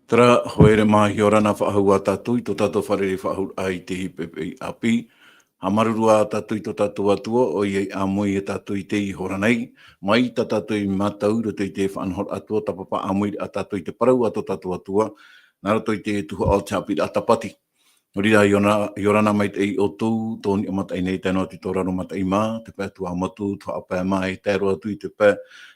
Tara, hoere mahi orana whaahua tātui, tō tātou wharere whaahur ai te hipepe i api. Ha marurua tātui tō tātou atua, o iei amoi e tātui te i horanei. Mai tā tātui mātau, roto i te whanhor atua, tapapa amoi a tātui te parau ato tātou atua. Nā roto i te tuha o te hapi a tapati. Rira i orana mai te i o tū, tōni o matai nei tēnā ti tō raro matai mā, te pē tua matu, tua apē mai, te roa tui te pē.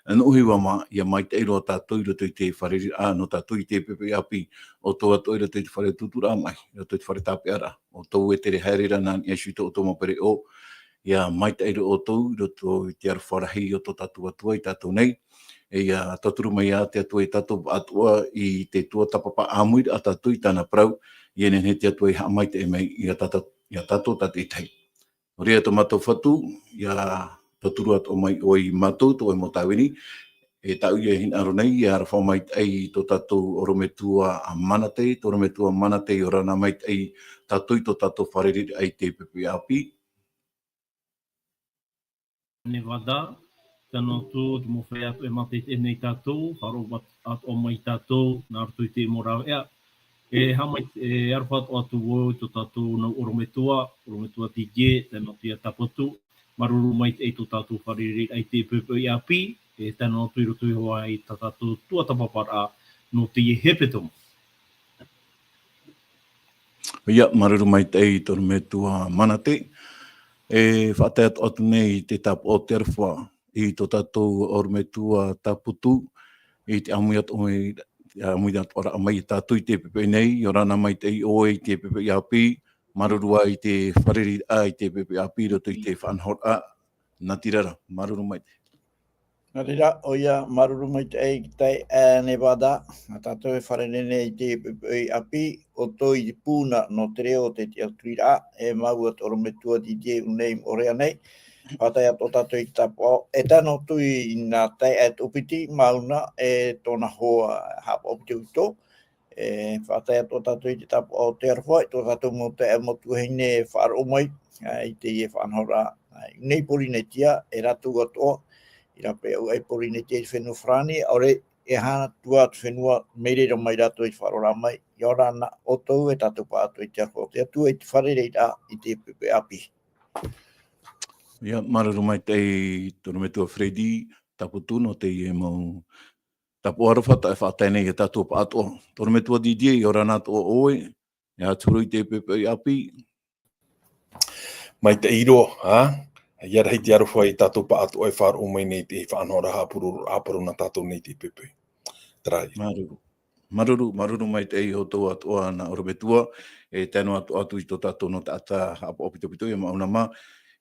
An uhiwa mā, ia mai te iroa tātou i roto i te whareri no tātou i te pepe api, o tō ato i roto i te whare tutura mai, i roto i te whare tāpe ara, o tō e tere haerira nā ni esu tō tō mapere o, ia mai te iroa o tō i roto i te arawharahi o tō tātou atua i tātou nei, e ia taturu mai a te atua i tātou atua i te tua tapapa amuir a tātou i tāna prau, i ene he te atua i hamai te emei i a tātou tate i tei. O rea tō mātou whatu, i a taturu ato mai o i mātou, tō e mo tāwini, e tau i e hin aro nei, i ara whamai ei tō tātou orometua a manatei, tō orometua manatei o rana mai ei tātou i tō tātou whareri ai te pepe api. Nevada, tēnā tū, te mo whai atu e mate e nei tātou, wharo at o mai tātou, nā ratu i te morau ea. E hamai e arwhat o atu wau tō tātou nau orometua tije, tēnā tia tapatu, maruru mai e tō tātou whariri ai te pepe i api, e tēnā tui roto i hoa i tā tātou tuatapapara no te i hepetonga. Ia, maruru mai te i tō orometua manate, e whateat atu nei te tapu o te arwha i tō tātou orometua taputu, i te amuiat o muidat ora mai tātou i te pepe nei, i orana mai te i oe i te pepe i api, marurua i te whareri a i te pepe api, roto i te whanhor a, nā tirara, maruru mai te. Nā tira, o ia maruru mai te ei ki tai Nevada, nā tātou e wharere nei i te pepe i api, o tō i te pūna no te reo te te atuira, e maua te orometua di te unei o rea nei, Whatai ato tātou i tapo. E tāno tui nā tai at upiti mauna e tōna hoa hapa opiti uto. E whatai ato tātou i te tapo o te arwhai, tō tātou mo te amotu heine whaaro mai, i te e whanhora. Nei pori nei tia, e ratu atoa, i rape au e pori nei tia i whenua whrani, aure e hana tua atu whenua meirera mai rato i whaarora mai, i ora na o tau e tātou pa atu i te arwhai. Te atu e te wharereira i te pepe api. Ia, maruru mai te tōna metua Freddy, taputu no te i e mau tapu arawhata e whaatene i e tātua pa atoa. Tōna metua Didier i ora nātua oe, e aturu i te pepe i api. Mai te iro, ha? Ia rahi te arawha i tātua pa atoa e whaar umai nei te whaanora hāpuru na tātua nei te pepe. Trai. Maruru mai te i o tō atoa na orometua, e tēnu atu i tō tātua no te ata hapa opitopito i mauna mā.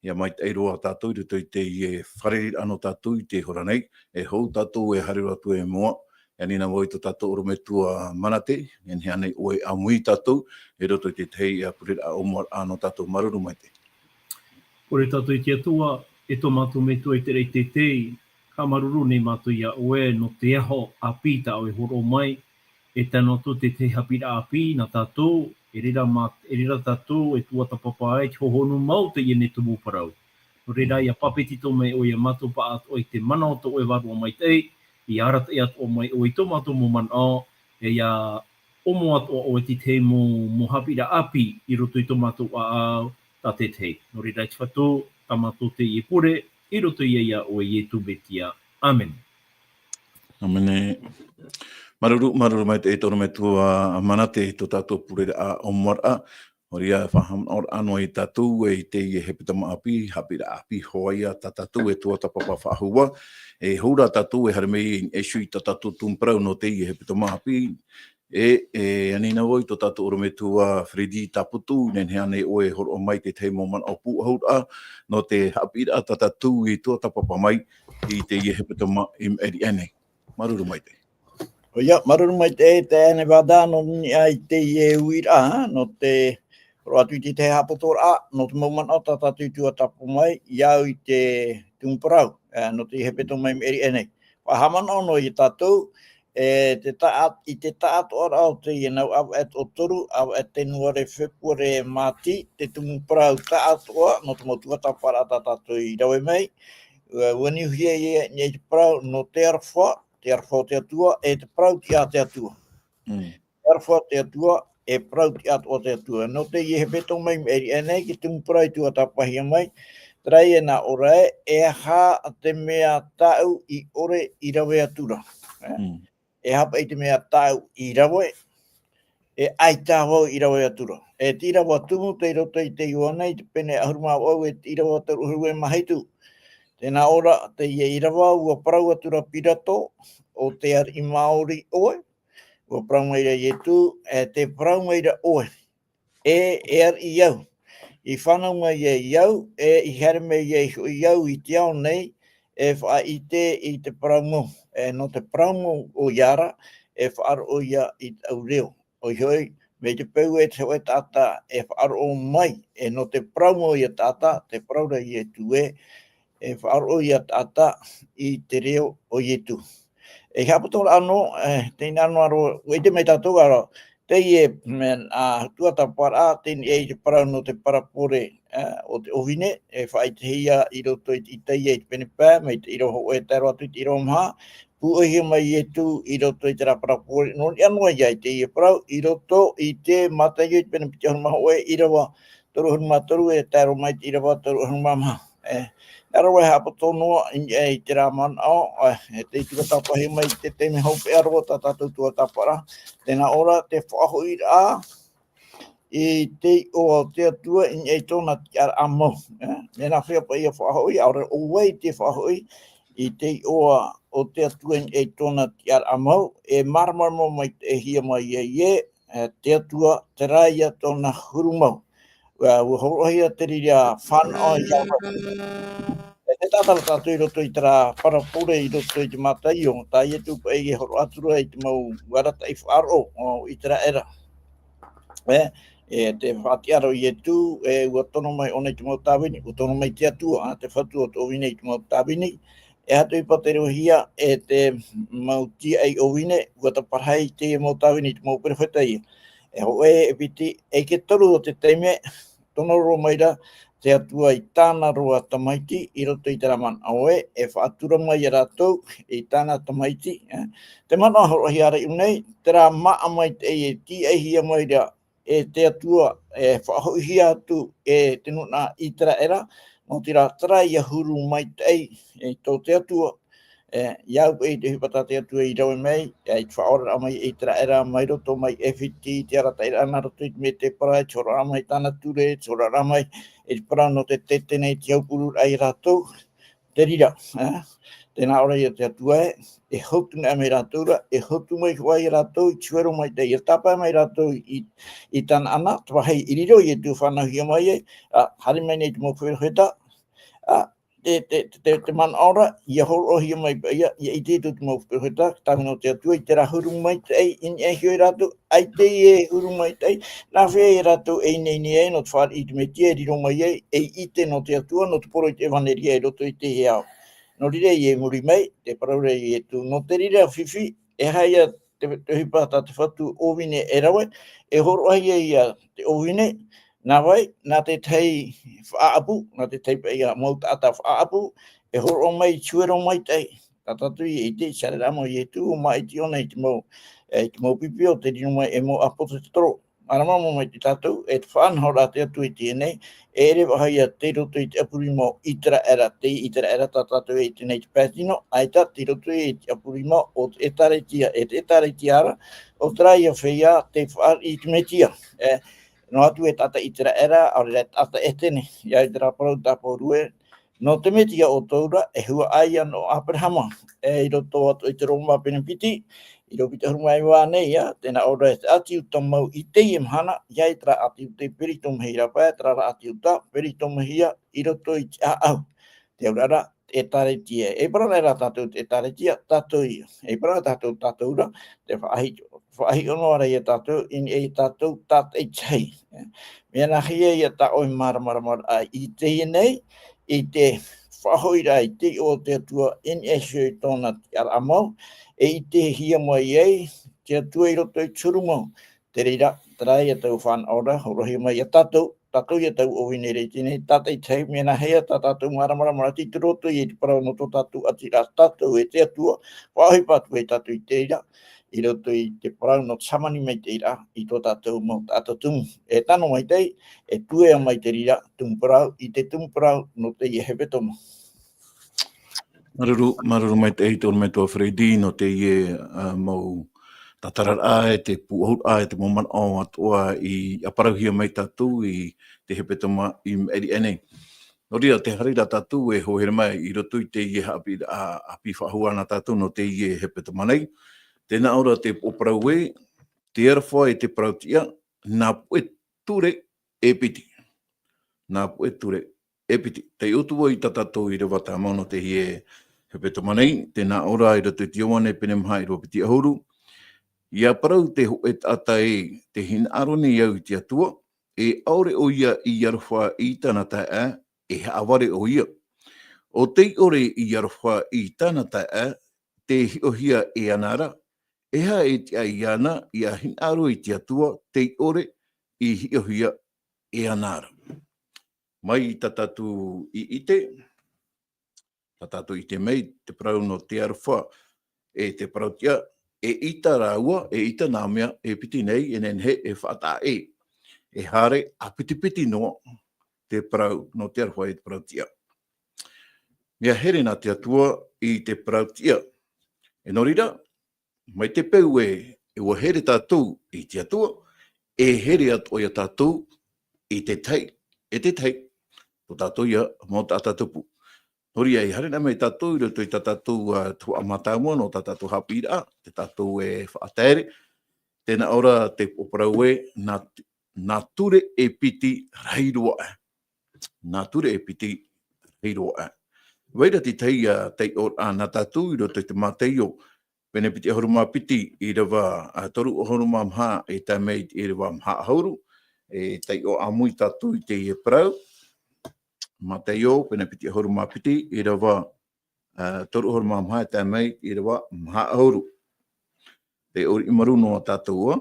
Ia mai te eiroa tātou, i te i whareri ano tātou i te hora nei, e hou tātou e hariru atu e moa, e nina mo i tō tātou orometua manate, e ni anei oe amui tātou, e roto i te tei a purera a omar ano tātou maruru mai te. Kore tātou i te atua, e tō mātou me tua i te rei te tei, ka maruru nei mātou i a oe no te eho a pita o e horo mai, e tēnā tō te te hapira a pi na tātou, e rira tātou e tua tapapa ai, te hohonu mau te iene tumu parau. No rira ia papetito mai o ia mātou pa ato i te mana o tō e warua mai tei, i arata i ato mai o i tō mātou mo man o, e ia omo ato o e ti te mo hapira api i roto i tō mātou a au tā te tei. No rira i te whatu, tā mātou te i pure, i roto i ia o e tu betia. Amen. Amene. Maruru mai te e tōna metua manate i tō tātou purere a omara, Oria whaham or anō i tātou e te i hepitama api, hapira api hoia tā tātou e tua tapapa whahua. E hura tātou e haremei e shui tā tātou tūmprau no te i hepitama api. anina oi to tatu oro me tua Fredi taputu nen hea nei oe horo o mai te teimo man au pu haura no te hapira tatatu i tua tapapa mai i te iehepeto ma im eri ene. Maruru mai te. Oia, maruru mai te ane wada no ni ai te ie uira, no te roatu i te hapotora, no te mauman o tatatu tua tapu mai, iau i te tungparau, no te iehepeto mai im eri ene. Wahamana no i tatou, i te taat ora o te ienau au et o toru, au et te nuare Februare Mati, te tungparau taat oa, no te motua tapara tatatu i rawe mai, wani uhia i nei te parau no te arwha te atua, e te parau ti a te atua. Te arwha te atua, e parau ti atua te atua. No te i he petong mai eri enei, ki tungu parau tua tapahia mai, trai e na orae, e ha te mea tau i ore i rawe atura. E hapa i te mea tau i rawe, e aita wau i rawe atura. E tira wa tumu te roto i te iwana, i te pene ahuruma wau e tira wa te ruhuru e mahaitu. Tēnā ora te ia irawa ua parau atura pirato o te ar i Māori oe, ua parau maira i etu, te parau maira oe, e ar i iau. I whanau mai e iau, i here mai e iau i te ao nei, e wha i te parau mo. No te parau mo o iara, e whaaro o ia i te au reo. O hioi, me te peu e te hoe tata, e whaaro o mai, no te parau mo i a tata, te parau ra i etu e whaaro i a tata i te reo o ietu. E hapatora ano, te inano aro, ue te mei tātou aro, te ie tuata para, tēni e te parau no te parapore o te ovine, e whai te hia i roto i te ie te penepā, mei te iroho e te roto i te iroho maha, puohia mai ietu i roto i te raparapore, no ni anua iai te ie parau, i roto i te mata i te penepiti ahuruma oe, i rawa toru huruma toru e tēro mai te i rawa toru huruma maha. Arawa hapato noa i te raman au, te tika tapahi mai te teme haupe arawa tātou tua tapara. Tēnā ora te whahoi a i te o te atua i tōna ki ar amau. Nena whiapa i a whahoi, aure o wei te whahoi i te o te atua i tōna ki ar amau. E maramaramo mai te hia mai te atua te raia tōna hurumau. Ua horohia te riria whanau i aura. E tātara tātou i roto i tera parapore i roto i te matai o tā i etu pa e horo atura i te mau warata i whaaro i tera era. Te whaatiaro i etu, ua tono mai ona i te mau tāwini, ua tono mai te atua, te whatua o wine i te mau tāwini, e hatu i pa te rohia e te mau tia i o wine, ua ta parhai te mau tāwini i te mau perewheta ia. E ho e piti, e ke toru o te teime, tono ro maira, te atua i tāna roa tamaiti, i roto i te raman aoe, e whaatura mai a rātou, i tāna tamaiti. Te mana horohi ara i unei, te rā maa mai te e ti e hia mai rea, e te atua, e whahohi atu, e te nuna i tera era, no te rā tara i a huru mai te e tō te atua, iau e te hupata te atua i rawe mai, i te whaora mai i tera era, mai roto mai e whiti, te arata i rana roto i me te parai, tōra ramai tāna ture, tōra ramai, e te parau no te tetene i te aupuru ai rātou, te rira. Tēnā ora i te atua e hotu ngā mai rātou, e hotu mai wai rātou, i tuero mai te, i tapa mai rātou i tāna ana, tawahei i riro i e tu whanahia mai hari mai nei te mō whewheta, te man ora, i a horohia mai i te tu te mō whewheta, tāna no te atua, i te rā huru mai te e hioi rātou, ai te e huru mai te, nā whea i rātou e nei e, no te whāri i te me tia, riro mai e i te no te atua, no te poro i te waneria e roto i te heao. No rire i e muri mai, te paraure i e tu, no te rire a whiwhi, e haia te hupata te whatu owine e rawe, e horohia i a te owine, nā wai, nā te tei whaapu, nā te tei pei a mauta ata whaapu, e horo mai, tuero mai tei, tatatu i te sareramo i e tu, o mai ti ona i te mau pipi o te rino mai e mo apoto te toro. Aramamo mai te tātou, e te whanhora te atu i tēnei, e ere wahai a te roto i te apurimo i tera era, te i tera era tātou i tēnei te pētino, aita te roto i te apurimo o te etaretia, e te etaretia o trai a whea te whaar i te metia. No atu e tata i tera era, aure re tata e tene, iai te raparau tāpau rue, no te metia o taura, e hua ai ano Abrahama, e i roto atu i te roma penepiti, I ro pita mai wa nei ya tena ora ati utamau I te imhana yai tra ati te peritum hira pa tra ati uta peritum hia I roto I au te ora e tare tia e para era tatu e tare tia tatu I e para tatu ura te whahi ono ara ia tatu in e tatu tat e chai mena hia ia ta oi mara a I te nei I te whahoira I te o te tua in e shui tōna ar amau e te hia mai ei, te atua I roto I turumau. Te reira, trai e tau whan ora, horohi mai a tatou ia tau oine rei tine, tatai tei mena hea, tatou mara, ti te roto I te parau no tō tatou atira tatou e te atua, whahi patu e tatou I te reira, I roto I te parau no samani mai te reira, I tō tatou mau tatou tumu. E tano mai tei, e tue mai te reira, tumparau, I te tumparau no te I hepe tomo. Maruru mai te eitor me tua Fredi no te ie mau tatarar ae, te puahut ae, te moman o atua I aparauhia mai tatu I te hepetoma I eri ene. No ria, te harira tatu e hohere mai I roto I te ie api whahuana tatu no te ie hepetoma nei. Tēnā ora te oparau e, te arwha e te parautia, nā pue ture e piti. Nā pue ture e piti. Te utua I tatatou I rewa tā mauno te hie hepetoma nei, tēnā ora I roto I te oane pene maha I roa piti ahuru. Ia parau te hoet ata e te hin arone iau I te atua, e aure o ia I arwha I tana tae e haaware o ia. O te ore I arwha I tana tae, te hiohia e anara, e ha e te ai ana I a hin aro I te atua, te ore I hiohia e anara. Mai I tatatu I ite, tatatu I te mei, te parau no te arwha, e te parautia, e ita rāua, e ita nāmea, e piti nei, e nenhe, e whaata e. E hare, a piti no, te parau no te arwha e te parautia. Mea here nā te atua I te parautia. E norira, mai te peu e ua here tātou I te atua, e here atu ia tātou I te tei, e te tei, o tātou ia mō tātatupu. Nori ai, hare nā mai tātou, I roto I tātou tua amatamua no tātou hapira, te tātou e whaatere, tēnā ora te oparau e, nā ture e piti reiroa. Nā ture e piti reiroa. Weira te tei o nā tātou, I roto I te māteio, pene piti ahuruma piti, I rewa toru ahuruma mha, e tai mei I rewa mha ahuru, e tei o amui tātou I te ie parau, Mateo, pena piti ahuruma piti, I rewa toru ahuruma mha, e tai mei I rewa mha ahuru. Te ori imaru no tātou.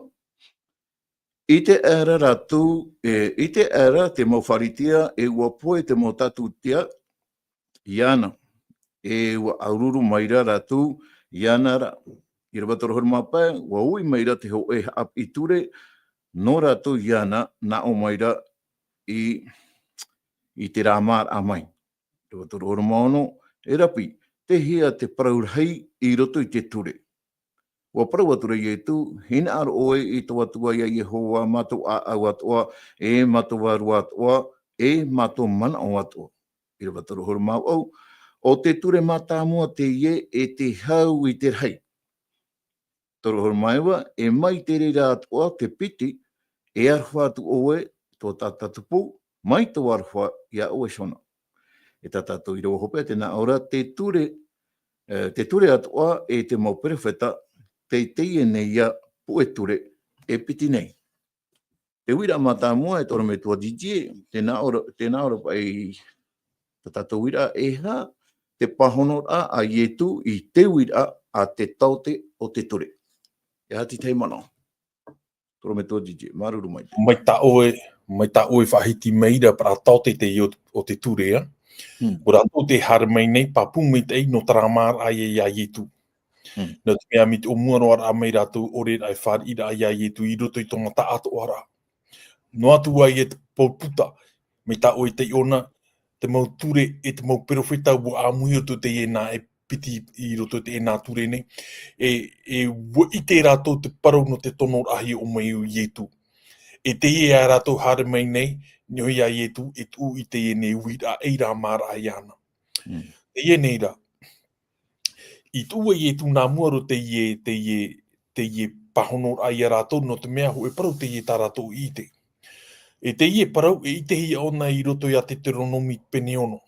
I te era ratu, I te era te mawharitia, e ua poe te mo tātou tia, Iana. E ua aururu maira ratu, Iana ra. I rewa toru ahuruma pai, ua ui maira te ho e ap I ture, no ratu Iana, na o maira I te rāmar amai. Rewa toru ahuruma ono, e rapi, te hia te paraurhei I roto I te ture. Ua parau atura I tu, hina aro oe I toa tua ia Yehowa, mato a au atoa, e mato waru atoa, e mato mana o atoa. I rewa toru ahuruma au, o te ture mata mua te ie e te hau I te rei. Toru ahuruma ewa, e mai te reira atoa, te piti, e arwha atu oe, tō tātatupu, mai tō arwha ia oe sona. E tātātou I roa hope, tēnā ora, te ture atoa e te mau perewheta, te teie nei ia pue ture e piti nei. Te wira mata mua e tōra me tua dijie, tēnā ora pai tātātou wira e ha, te pahono a ietu I te wira a te taute o te ture. E hati tei mana. Tōra me tua dijie, maruru mai. Mai ta oe whahiti meira para taute te o te ture, Ora tō te hara mai nei, papu mai tei no taramar ai e ia ietu. Nā te mea miti o muano ara mai rātou ore ai whāri ira ai ai tu I roto I tonga ta ato ara. No atu ai e te pauputa, me ta oe te ona, te mau ture e te mau perowheta ua amui o te e nā e piti I roto te e nā ture nei. E ua I te rātou te parau no te tono ahi o mai o ietu. E te e a rātou hara mai nei, niohi ai ietu, e tu I te e nei uira e rā mara ai ana. Te e nei rā. I tua I tu nā muaro te ie te ie pahonor ai rātou no te mea ho e parau te ie tā rātou i te. E te ie parau e i te hi ona i roto i a te Deuteronomi pene ono.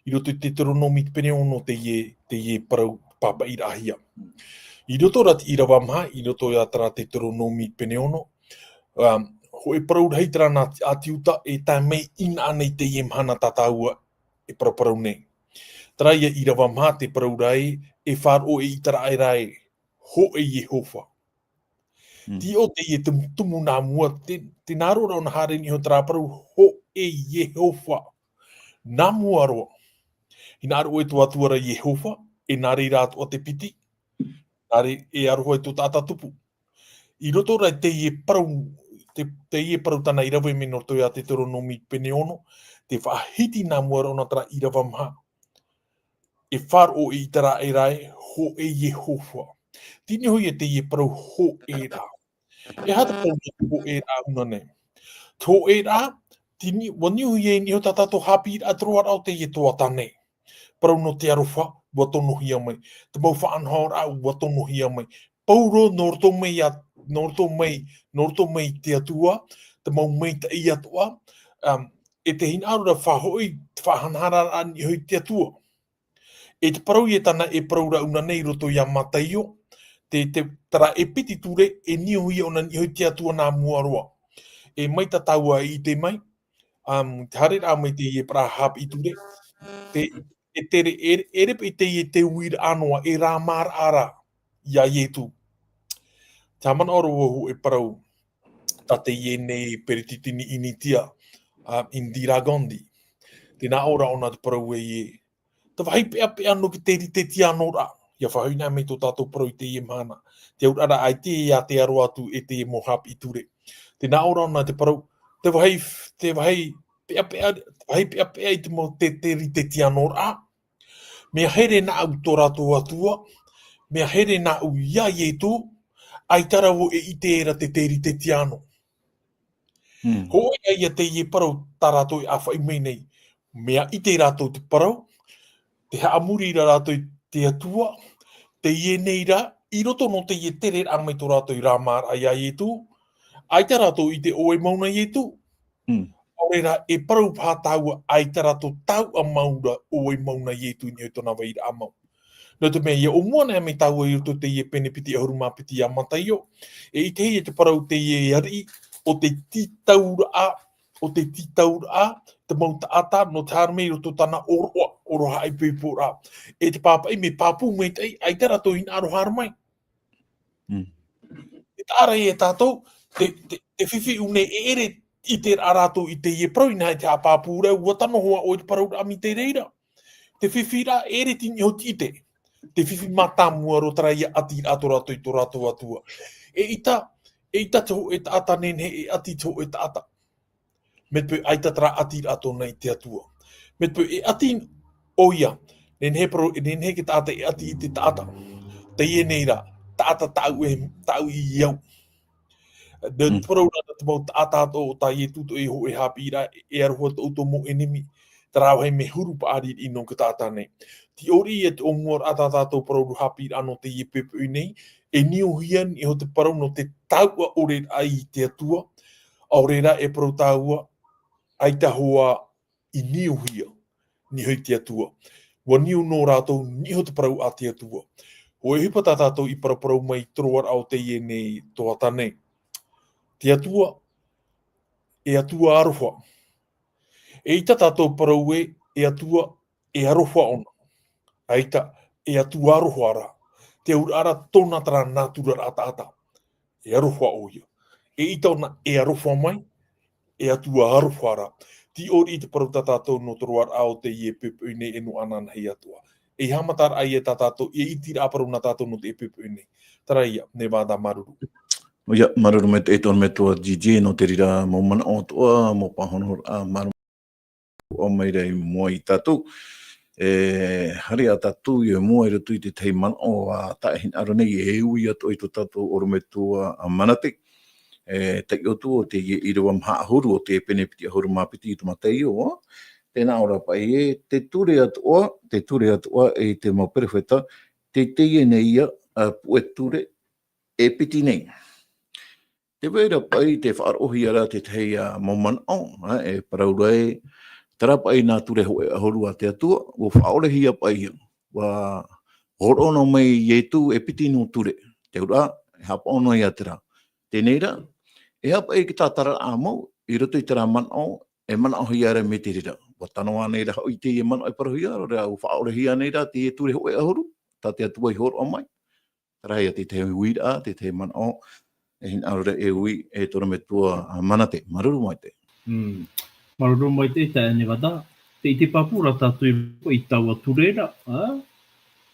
I roto i te Deuteronomi pene ono te ie parau papa i rahia. I roto rati i rawa maha, i roto i a tara te Deuteronomi pene ono, ho e parau hei tara nā ati uta e tā mei ina anei te ie mahana tātāua e parau nei. Tara ia i rawa maha te parau rai e whāro e i tara ai rai, ho e Yehova. Ti o te ie tumu nā mua, te nāro rau na hare ni ho tara parau, ho e Yehova. Nā mua roa. I nāro e tu atuara Yehova, e nāre rātu o te piti, nāre e aroha e tu tāta tupu. I roto rai te ie parau, te ie parau tana i rawa e meno toi a te Deuteronomi pene ono, te whahiti nā mua rau na tara i rawa maha. E whāro i tara e rai, ho e Yehova. Tini hoi e te ie parau ho e rā. E hata parau ho e rā una nei. Ho e rā, tini, wani hui e ni ho tatato hapi a troa rau te ie toa tāne. Parau no te arofa, ua tono hia mai. Te mau whaanhaor au, ua tono hia mai. Pauro, norto mei te atua, te mau mei te i atua, e te hin arura whahoi, whahanhara ani hoi te atua. E te parau i e tana e parau rauna nei roto i a mataio, te tara e piti ture e niuhi ona ni hoi te atua nā muaroa. E mai ta taua i te mai, te hare rā mai te i e para hap i ture, e tere erepe i te i e te uira anoa e rā māra ara i a ietu. Tā mana oro wahu e parau ta te i e nei perititini initia Indira Gandhi. Tēnā ora ona te parau e i e. Ta wahai pea no ki te rite ti anō rā. Ia whahau nā mei tō tātou parau i te i e mana. Te urara ai te i a te aro atu e te i mohap i ture. Tēnā ora ona te parau, te wahai pea i te mo te rite ti anō rā. Mea here nā au tō rātou atua, mea here nā au ia i e tō, ai tarawo e i te era te rite ti anō. Ho e ia te i e parau tā rātou e awhai mei nei. Mea i te rātou te parau, te haamuri ra rātou te atua, te ie nei rā, i roto no te ie tere rā mai tō rātou i rā māra ai ai e tū, ai tā rātou i te oe mauna i e tū. Ore rā, e parau pātaua ai tā rātou tau a maura oe mauna i e tū ni hoi tōna wai rā mau. No te mea, ia o mua nei me taua i roto te ie pene piti a hurumā piti a mataio, e i te hei te parau te ie ari, o te titaura a, te mauta ata, no te harmei roto tana oroha ai pipo rā. E te pāpai me pāpū mei tei, ai te rato in aro harmai. E tāra e tātou, te whiwhi une e ere i te rātou i te ie parau ina i te apāpū rau, ua tano hoa o i te parau rami te reira. Te whiwhi rā ere tini o tite. Te whiwhi mātāmua ro tara ia ati rātou rātou i tō rātou atua. E ita tō e tāta nene e ati tō e tāta. Me te aita tara ati rātou nei te atua. Me te e ati oia, nene ke tāta e ati i te tāta. Te ie nei rā, tāta tau i iau. Te parau rā te mau tāta o tā i e tūto e ho e hapi rā, e aroha tō tō mo enemi. Te rāu hei me huru paari i no ka tāta nei. Ti ori e te onguar a tātātou parau hapi ano te i e pepe nei, e niu hian i ho te parau no te taua ore ai i te atua, ore rā e parau taua, ai ta hoa i niu hia, ni hoi te atua. Wa niu no rātou, ni ho te parau a te atua. Ho e hipa tātātou i parau mai troar au te i e nei toa tānei. Te atua, e atua aroha. E ita tātou parau e atua, e aroha ona. Aita, e atua aroha ara. Te urara tōna tara nātura rātata. E aroha oia. E ita ona e aroha mai, e atua aroha ara. Ti ori i te parau tātou no toroar ao te i e pepe nei e no anan hei atua. E hamatar ai e tātou, e iti rā parau nā tātou no te e pepe nei. Tara ia, ne wāda maruru. Ia, maruru me te eton me toa GG no te rira mo mana o toa, mo pahonor a maru o mai rei mua i tātou. Hari a tātou i mua i roto i te tei mana o a taehin aro nei e ui ato i tō tātou oro me toa a manate. Te o tu o te i rewa mha ahuru o te penepiti ahuru mapiti i tō matei o. Tēnā ora pai e te ture atoa e te mau perewheta, te teie nei ia pue ture e piti nei. Te wera pai te whaarohi ara te teia moman o, e paraurai, tara pai nā ture hoe ahorua te atua, o whaorehi a pai, wa horono mai ietu e piti no ture. Te ura, e hapa ono i atera. Tēnei ra, e hapa e ki tā tara a mau, i roto i tara man o, e mana ohi ara me te rira. Wa tano anei ra hoi te i man o i parahi ara, rea u whaorehi anei ra te e ture hoe ahoru, tā te atua i horo o mai. Tara ia te te huira, te te man o, e hin aure e ui e tora me tua mana te, maruru mai te. Maruru mai te ne wada. Te i te papura tātou i taua turera.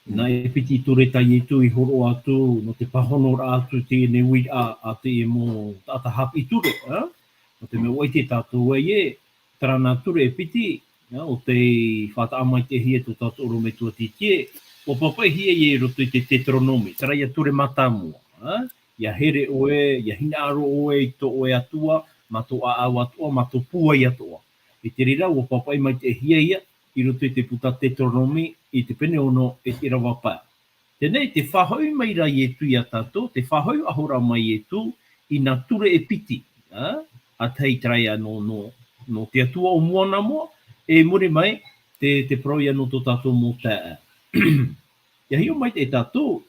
Nā e piti ture tai e tu i horo atu, no te pahonora atu te ne ui a te e mō tata hapi ture. No te me wai te tātou e, tara nā ture e piti, o te whata amai te hie tu tātou oro me tua titie, o papai hie e roto i te Deuteronomy, tara ia ture matamua. Ia here oe, ia hina aro oe i to oe atua, mato a au atua, mato pua i atua. I te rira, o papai mai te hia ia, i roto i te puta Deuteronomy, i te pene ono e te rawa pā. Tēnei, te whahau mai ra i e tu i a tātou, te whahau ahora mai e tu, i nā ture e piti. A tei traia no te atua o moana moa, e muri mai, te proia no tō tātou mō tā. Ia hio mai te tātou,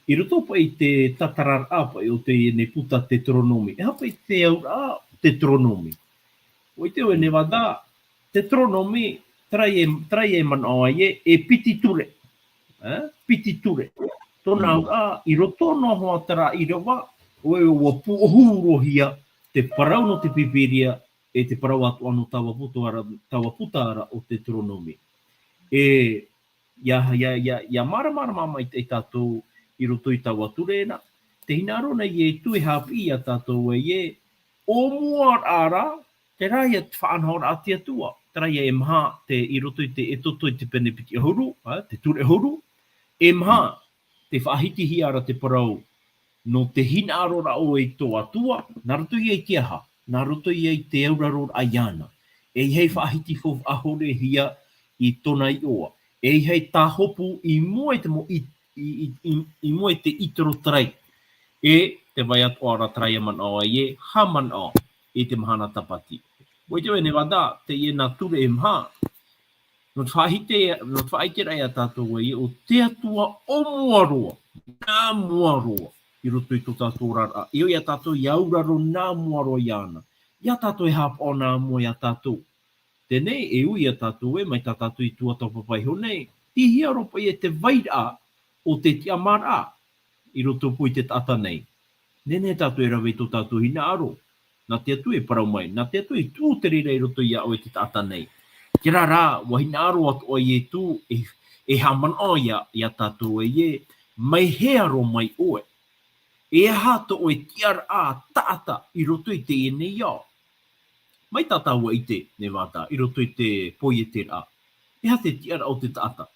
i roto pa i te tatarar apa o te ne puta Deuteronomy. E hapa i te aura Deuteronomy. O i te oe ne wada, Deuteronomy, trai e man ai e piti ture. Piti ture. Tōna aura, i roto no hoa tara i rawa, oe o puohurohia te parau no te pipiria e te parau atu anu tawa puta ara o Deuteronomy. E ia mara mai te tātou i roto i tawa turena, te hinaro nei e tu e hapi a tātou e o mua ara, te rai e whaanhora a te atua, te rai e maha te i roto i te etoto i te penepiti horu, te ture horu, e maha te whaahiti hi ara te parau, no te hinaro ra o e tō atua, nā roto i e te aha, nā roto i e te auraro a iana, e hei whaahiti fo ahore hia i tona i oa, e hei tāhopu i mua te mo i mua te itoro trai. E te vai atu ara trai man o e haman o e te mahana tapati. Wai te ne wada te e nā ture e maha. No whaite rai a tātou e o te atua o muaroa. Nā muaroa. I roto i tō tātou rara. I o ia tātou i auraro nā muaroa i ana. Ia tātou e hapa o nā mua i a tātou. Tēnei e ui a tātou e mai tā tātou i tuatau papai honei. Ti hia ropa i e te vaira o te tia mara, i roto pui te tata nei. Nene tātou e rawe tō tātou hina aro. Nā te atu e parau mai, nā te atu e tū te rira i roto i a o e te tata nei. Kia rā, wa hina aro atu o i e tū, e haman o i a tātou e, mai he aro mai oe. E hato o e tiara a tata i roto i te e nei au. Mai tata ua i te, ne wata, i roto i te poi e te rā. E ha te tiara o te tata.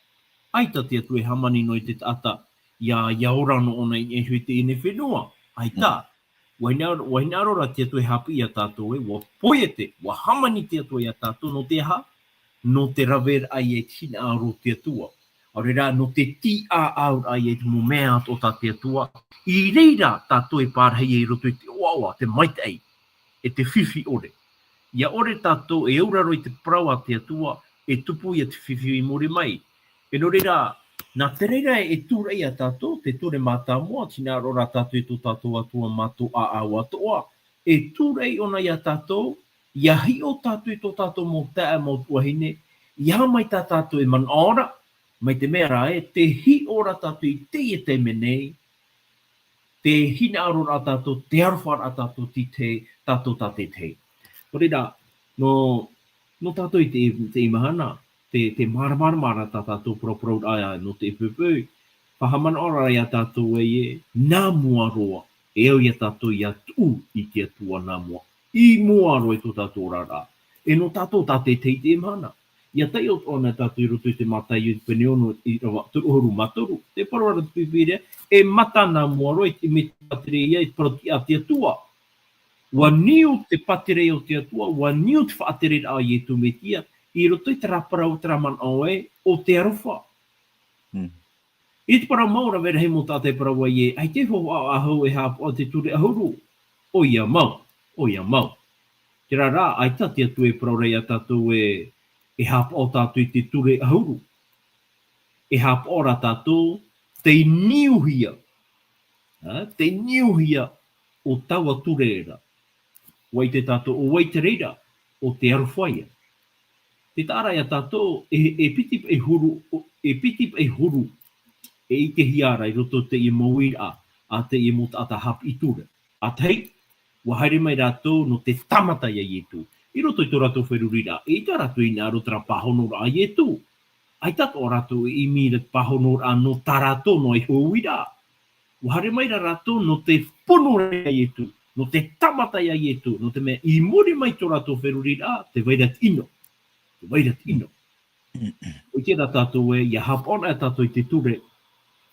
Aita te atu e hamani no i te tata ia orano ona i e hui te ine whenua. Aita. Wainaro ra te atu e hapi i a tātou e, wa poiete, wa hamani te atu i a tātou no te ha, no te rawer ai e tina aro te atua. Aurera, no te ti a aur ai e te mo mea ato ta te atua, i reira tātou e pārhei e roto i te oawa, te maite ei, e te whiwhi ore. Ia ore tātou e auraro i te prau a te atua, e tupu i a te whiwhi i mori mai. E no reira, nā te reira e tūrei a tātou, te ture mātā mua, tina rora tātou e tō tātou atua mātou a au atoa, e tūrei ona i a tātou, ia hi o tātou e tō tātou mō taa mō tuahine, ia mai tā tātou e man ora, mai te mea rā e, te hi ora tātou i te menei, te hina arora a tātou, te arwhara a tātou ti te tātou tā te te. O reira, no tātou i te imahana, te mara tā tātou pro aia no te pupu. Whahaman ora i a tātou e nā mua roa. E au i a tātou i a tū i te atua nā mua. I mua roa i tō tātou rara. E no tātou tā te te mana. Ia tei o tōna tātou i roto i te matai i pene ono i rawa turuhuru matoru. Te parora te pipire e mata nā mua roa i te me patere ia i paroti a te atua. Wa niu te patere o te atua, wa niu te whaatere a i e tu metia, i roto i te raparau traman oe o te arofa. I te para maura vera he mo tate para wa ye, ai te ho ahau e hap o te ture ahuru. O ia mau, o ia mau. Te rā, ai tati atu e para rei a tatu e hap o tatu i te ture ahuru. E hap ora tatu te niuhia. Te niuhia o taua tureira. Wai te tatu o wai te reira o te aruwhaia. Te tāra ia tatu e pitip e huru e i te hiara i roto te i mawira a te i mota ata hap i ture. A tei, wa haere mai rātou no te tamata ia ietu. I roto i tō rātou wherurira, e i tā rātou i nā rotara pahonora a ietu. Ai tato o rātou i mire pahonora no tā rātou no i huawira. Wa haere mai rātou no te ponora ia ietu, no te tamata ia ietu, no te mea i mori mai tō rātou wherurira, te vairat ino. Te vairat ino. O te rā tātou e, ia hapona e tātou i te ture,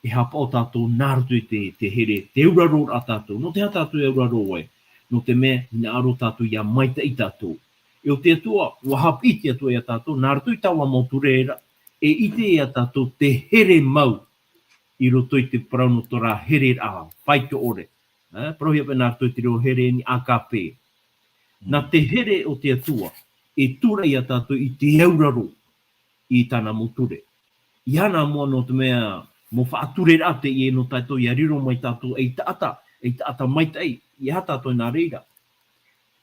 e hapa o tātou nārutu i te here, te uraro a tātou, no te ha tātou e uraro e, no te mea ina aro tātou ia maita i tātou. E o te atua, ua hap iti atua i a tātou, nārutu i taua mau tureira, e ite i a tātou te here mau, i roto i te parauno tora here a whaito ore. Prohia pe nārutu i te reo here ni AKP. Nā te here o te atua, e tura i a tātou i te uraro i tāna mo ture. I hana mua no te mea, mo whaature rā te i no tātou i ariro mai tātou e taata mai tai, i ha tātou nā reira.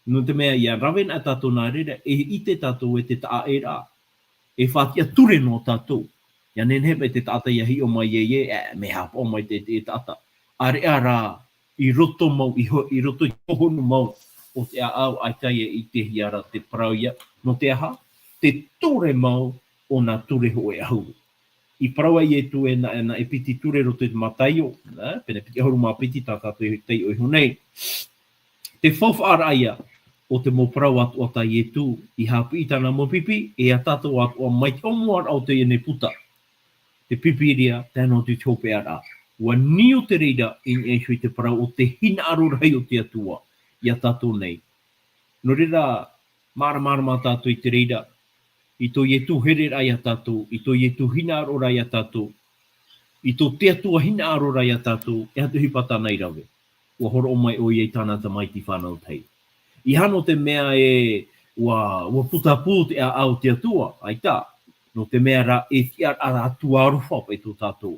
No te mea i a rawena e tātou nā reira, e i te tātou e te taa e rā. E whaatia ture no tātou. Ia nenhepe te taata i a hi o mai me hapo mai te taata. Are a rā, i roto mau, i roto i tohonu mau, o te au ai tai e i te hiara te parauia, no te aha, te ture mau o nā ture ho e ahuru. I paraua i e tu e na e piti ture roto i te mataio, pene piti ahuru mā piti tātātou i tei o i hunei. Te whawhaara aia o te mo parau atu ata i e tu, i hapi i tāna mo pipi, e a tātou atu a mai te omuar au te i ne puta. Te pipi ria, tēnā tu tōpe ara. Ua nio te reira i e shui te parau o te hina arorai o te atua, i a tātou nei. No reira, mara mā tātou i te reira, i tō ietu here rai a tātou, i tō ietu hina aro rai a tātou, i tō te atua hina aro rai a tātou, e hatu hipata nei rawe. Ua horo o mai o iei tāna ta mai ti whanau tei. I hano te mea e, ua putapu te a au te atua, ai tā, no te mea ra e tia ara atua aruwha pe tō tātou.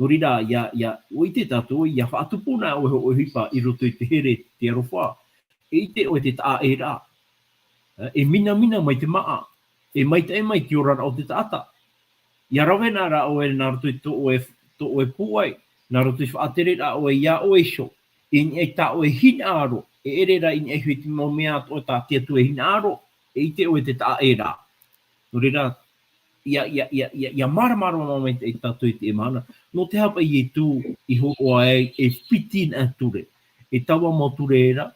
No rira, o i te tātou, ia whaatupuna o hipa i roto i te here te aruwha, e i te o te taa e rā. E mina mai te maa, e mai te orara o te taata. Ia rawena ra o e nā roto i to o e puai, nā roto i whaatere ra o e ia o e sho, i e ta o e hina aro, e ere ra i e hui ti mau mea o ta te atu e hina aro, e i te o e te taa e rā. No re ra, ia mara mai te tatu i te emana, no te hapa i e tū i hoko ai e pitin ature, e tawa mau ture e ra,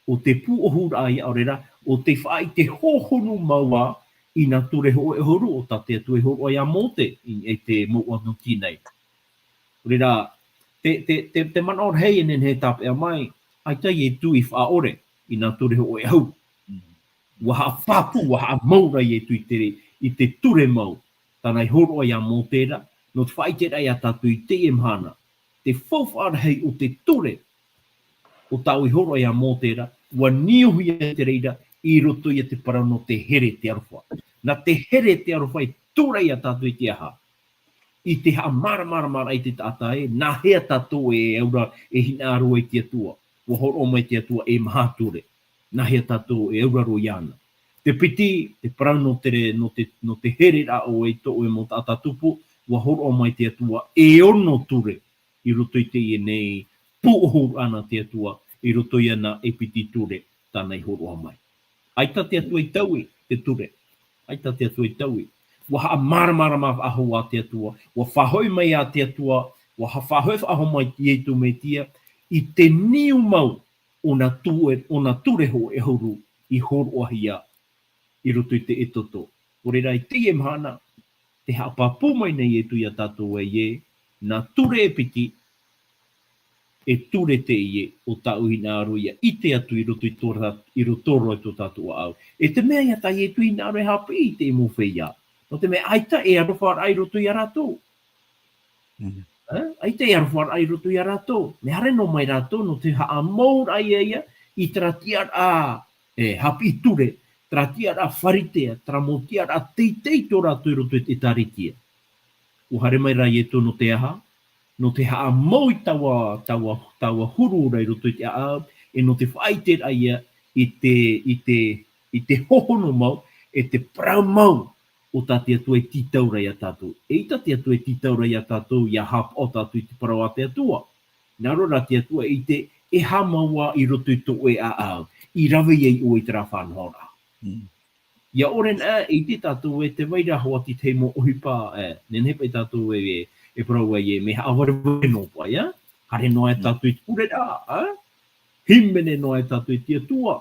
o te pu o hura ai au re ra, o te whai te hohonu maua, i nā ture ho e horu o ta te atu e horu ai a mote i te moua no ki nei. Rira, te mana or hei enen he tape a mai, ai tai e tu i wha ore i nā ture ho e hau. Waha papu, waha maura i e tu i te ture mau, tānai horu ai a mote ra, no te whai te rai a tatu i te emhana. Te whauwhara hei o te ture, o tau i horu ai a mote ra, wa niuhi e te reira, i roto i te parano te here te aruwha. Nā te here te aruwha i tūrei a tātou i te aha. I te ha mara i te tātai, nā hea tātou e aura e hina aro i te atua. Wa horo mai te atua e maha ture. Nā hea tātou e aura ro iana. Te piti, te parano no te here ra o e to o e mo tāta tupu, wa horo mai te atua e ono ture. I roto i te i nei, puohuru ana te atua, i roto i ana e piti ture, tānei horo mai. Aita te atua i taui, te ture. Aita te atua i taui. Wa haa mara aho a te atua. Wa whahoi mai a te atua. Wa haa whahoi aho mai i eitu me tia. I te niu mau o na ture ho e horu i horo ahia i roto i te etoto. O reira i te e mahana, te haa papu mai nei e tu i a tātou e ie, na ture e piti, e ture te ie o tau hina aro ia i te atu i roto roi tō tātou au. E te mea ia tai e tu hina aro e hapi i te emo whea. No te mea aita e arofa ai roto i a rātou. Ai te arwhar ai roto ia rato. Me hare no mai rato no te haa maur ai eia I tratiar a hapi ture, tratiar a wharitea, tramotiar a teitei tō rato I roto te taritia. O hare mai rai e tono te aha, no te haa mau I tawa huru rai roto te aha, e no te whaiter ai ia I te hohono mau, e te prau mau o tati atua e titau rai a tātou. E tati atua e titau rai a tātou ia hap o tātou I te parau ate atua. Naro rati atua I te e hamaua I roto I tō e a au. I rawe ei o I te rāwhanhora. Ia oren I te tātou e te waira hoa ti te mo ohipa, nenhepa I tātou e parau e me haaware weno pa, ia? Hare noa e tātou I ture rā, himene noa e tātou I tia tua.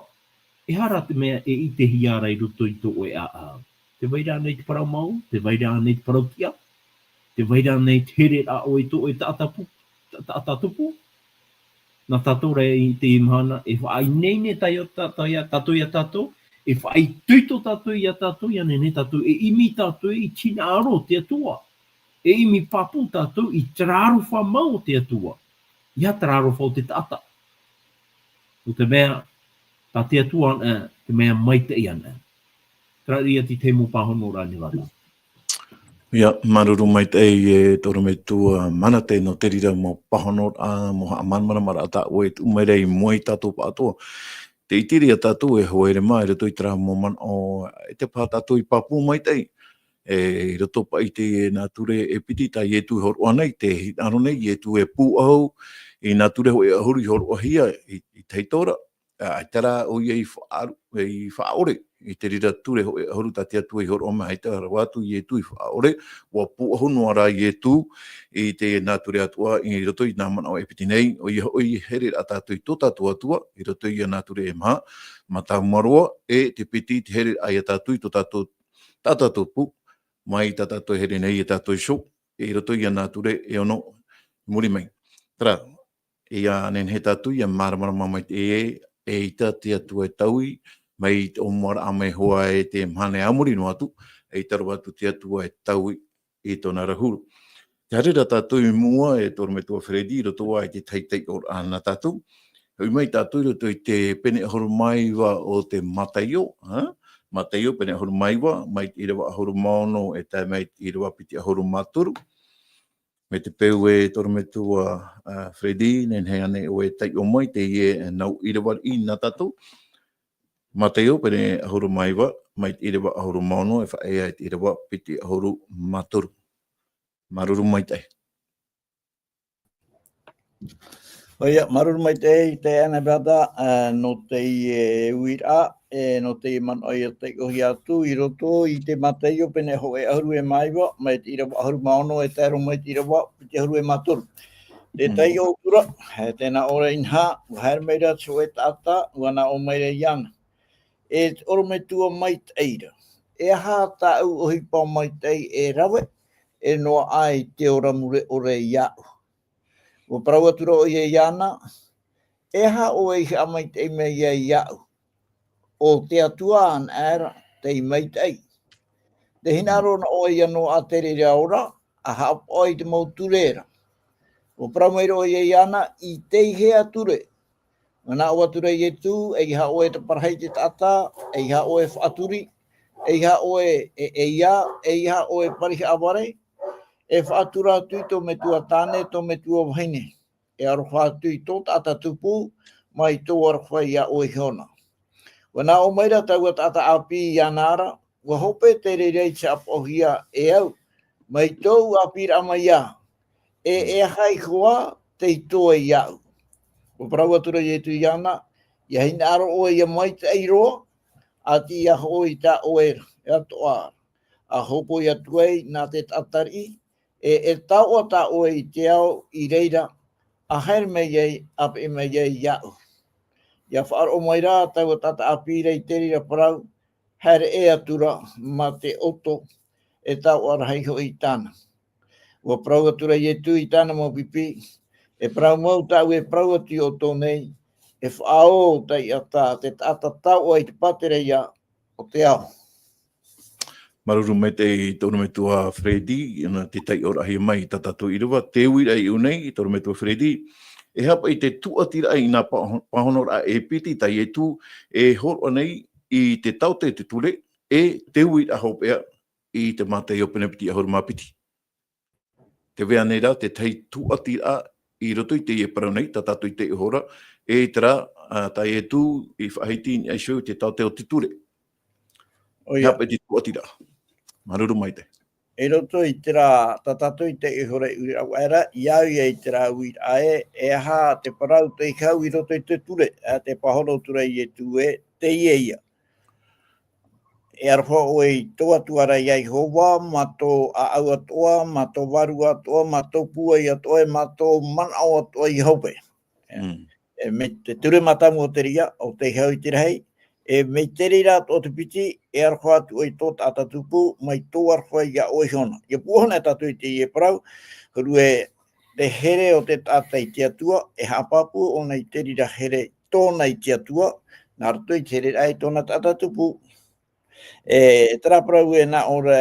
E hara te mea e I te hiara I roto I tō e a au. Te waira nei te parau mau, te waira nei te parau tia, te waira nei te here a o I tō e tātapupu. Na tātou rei I te imahana, e whaai nei ne tātou ia tātou, e whaai tuito tātou ia tātou, ia ne tātou, e imi tātou I tina aro te atua. E imi papu tātou I tararu whamau te atua. Ia tararu whau te tata. O te mea, tā te atua te mea mai te iana. Traria ti te mo pahono rani wada. Ia, maruru mai te e toro me tua mana te no te rira mo pahono a mo ha manmana mara ata o e umerei mo I tātou pa atua. Te itiri a tātou e hoere mai, reto I tera mo man o e te pā tātou I papu mai te e reto pa I te e nā ture e piti ta I e tu horo anei, te hito nei I e tu e pū au, I nā ture ho e ahuri horo ahia I teitora, a tera o I whaore. I te rira ture ho e ahuru ta te atu I horo o mai te watu I e tu I whaore, wa pu ahono ara I e tu, I te nā ture atua, I roto I nā mana o e piti nei, o I here a tātou I tō tātou atua, I roto I a nā ture e maha, ma tā maroa, e te piti te here ai a tātou I tō tātou pu, mai tā tātou here nei I tātou I show, I roto I a nā ture e ono muri mai. Tara, I a nen he tātou I a maramara mai te e ita te atua e taui, mai o mora a mai hoa e te mhane amuri no atu, e taru atu te atua e tau I tōna rahuru. Te harira tātou I mua e tōru me tua Fredi, rotoa I te teitei o ana tātou. Hui mai tātou roto I te pene ahuru maiwa o te mataio, mataio pene ahuru maiwa, mai I rewa ahuru maono e tai mai I rewa piti ahuru maturu. Me te peu e tōru me tua Fredi, nen hei ane o e tai o mai, te ie nau I rewa I nā tātou. Mateo pene ahuru maiwa, mai I rewa ahuru maono, e whae ai I rewa piti ahuru maturu. Maruru mai tai. Oia, maruru mai te te ana bata no te uira, no te man oia te kohi atu, I roto I te Mateo pene ho e ahuru e maiwa, mai I rewa ahuru maono e tēro mai I rewa piti ahuru e maturu. Te tei o kura, tēnā ora inha, uhaere meira tso e tata, wana o meira iana. E oro me tua mai teira. E ha ta u ohi pa mai tei e rawe, e noa ai te ora mure ore iau. O prawatura o ie iana, e ha o e ha mai tei me ia iau. O te atua an era tei mai tei. Te hinaro na o ia no a tere rea ora, a ha oi te mauturera. O prawatura o ie iana, I tei hea ture. Mana o ature I tu, e ha o e te parahei te tata, e ha o e whaaturi, e ha o e ia, e ha o e parihi aware, e whaatura tui to me tua tāne, to me tua wahine. E aroha tui tō tata tupu, mai tō aroha ia o e hona. Wana o meira tau a tata api ia nara, wa hope te rei te apohia e au, mai tō api rama ia, e hai hoa te tō e iau. O prawatura I tu iana, ia hina aro o ia mai te eiroa, a ti ia hoi ta oera, e atoa. A hopo ia tuei nā te tatari, e tau o ta oe I te au I reira, a haere me iei, api me iei iau. Ia whaaro o mai rā, tau o tata api rei te rira parau, haere e atura ma te oto, e tau arahei ho I tāna. O prawatura I tu I tāna mo pipi, e prau mau tau e prau ati o tō nei, e whaao tai ata, te tata tau ai te patere ia o te ao. Maruru mai te tonu me tua Freddy, ina te tai ora hi mai tatatu i rewa, te uira i unei i tonu me tua Freddy, e hapa i te tuatira ai nā pahonora e piti tai e tu e horo nei i te taute te ture e te uira hopea i te mata i opene piti a horo mapiti. Te wea nei rā, te tei tuatira i roto i te e parau nei, tatatu i te e hora, e tera tai e tu i whahiti ni aisho i te taute o te ture. Hapa i te tuatira. Maruru mai te. E roto i te rā, tatatu i te i hore uri au era, iau i te rā ui ae, e ha te parau te i kau i roto i te ture, te pahoro ture i e tu e, te ia. E arwha o e toa tuara i ai hoa, ma tō a au atoa, ma tō waru atoa, ma tō pua i atoa, ma tō manao atoa i haupe. Me te ture matamu o te ria, o te hau i te rei, e me te rira o te piti, e arwha atu o i tō tātatupu, mai tō arwha i a oi hona. Ia puhona e tatu i te i e parau, huru e te here o te tāta i te atua, e hapapu o nei te rira here tōna i te atua, nā rato i te rira ai tōna tātatupu. E traparau e nā ora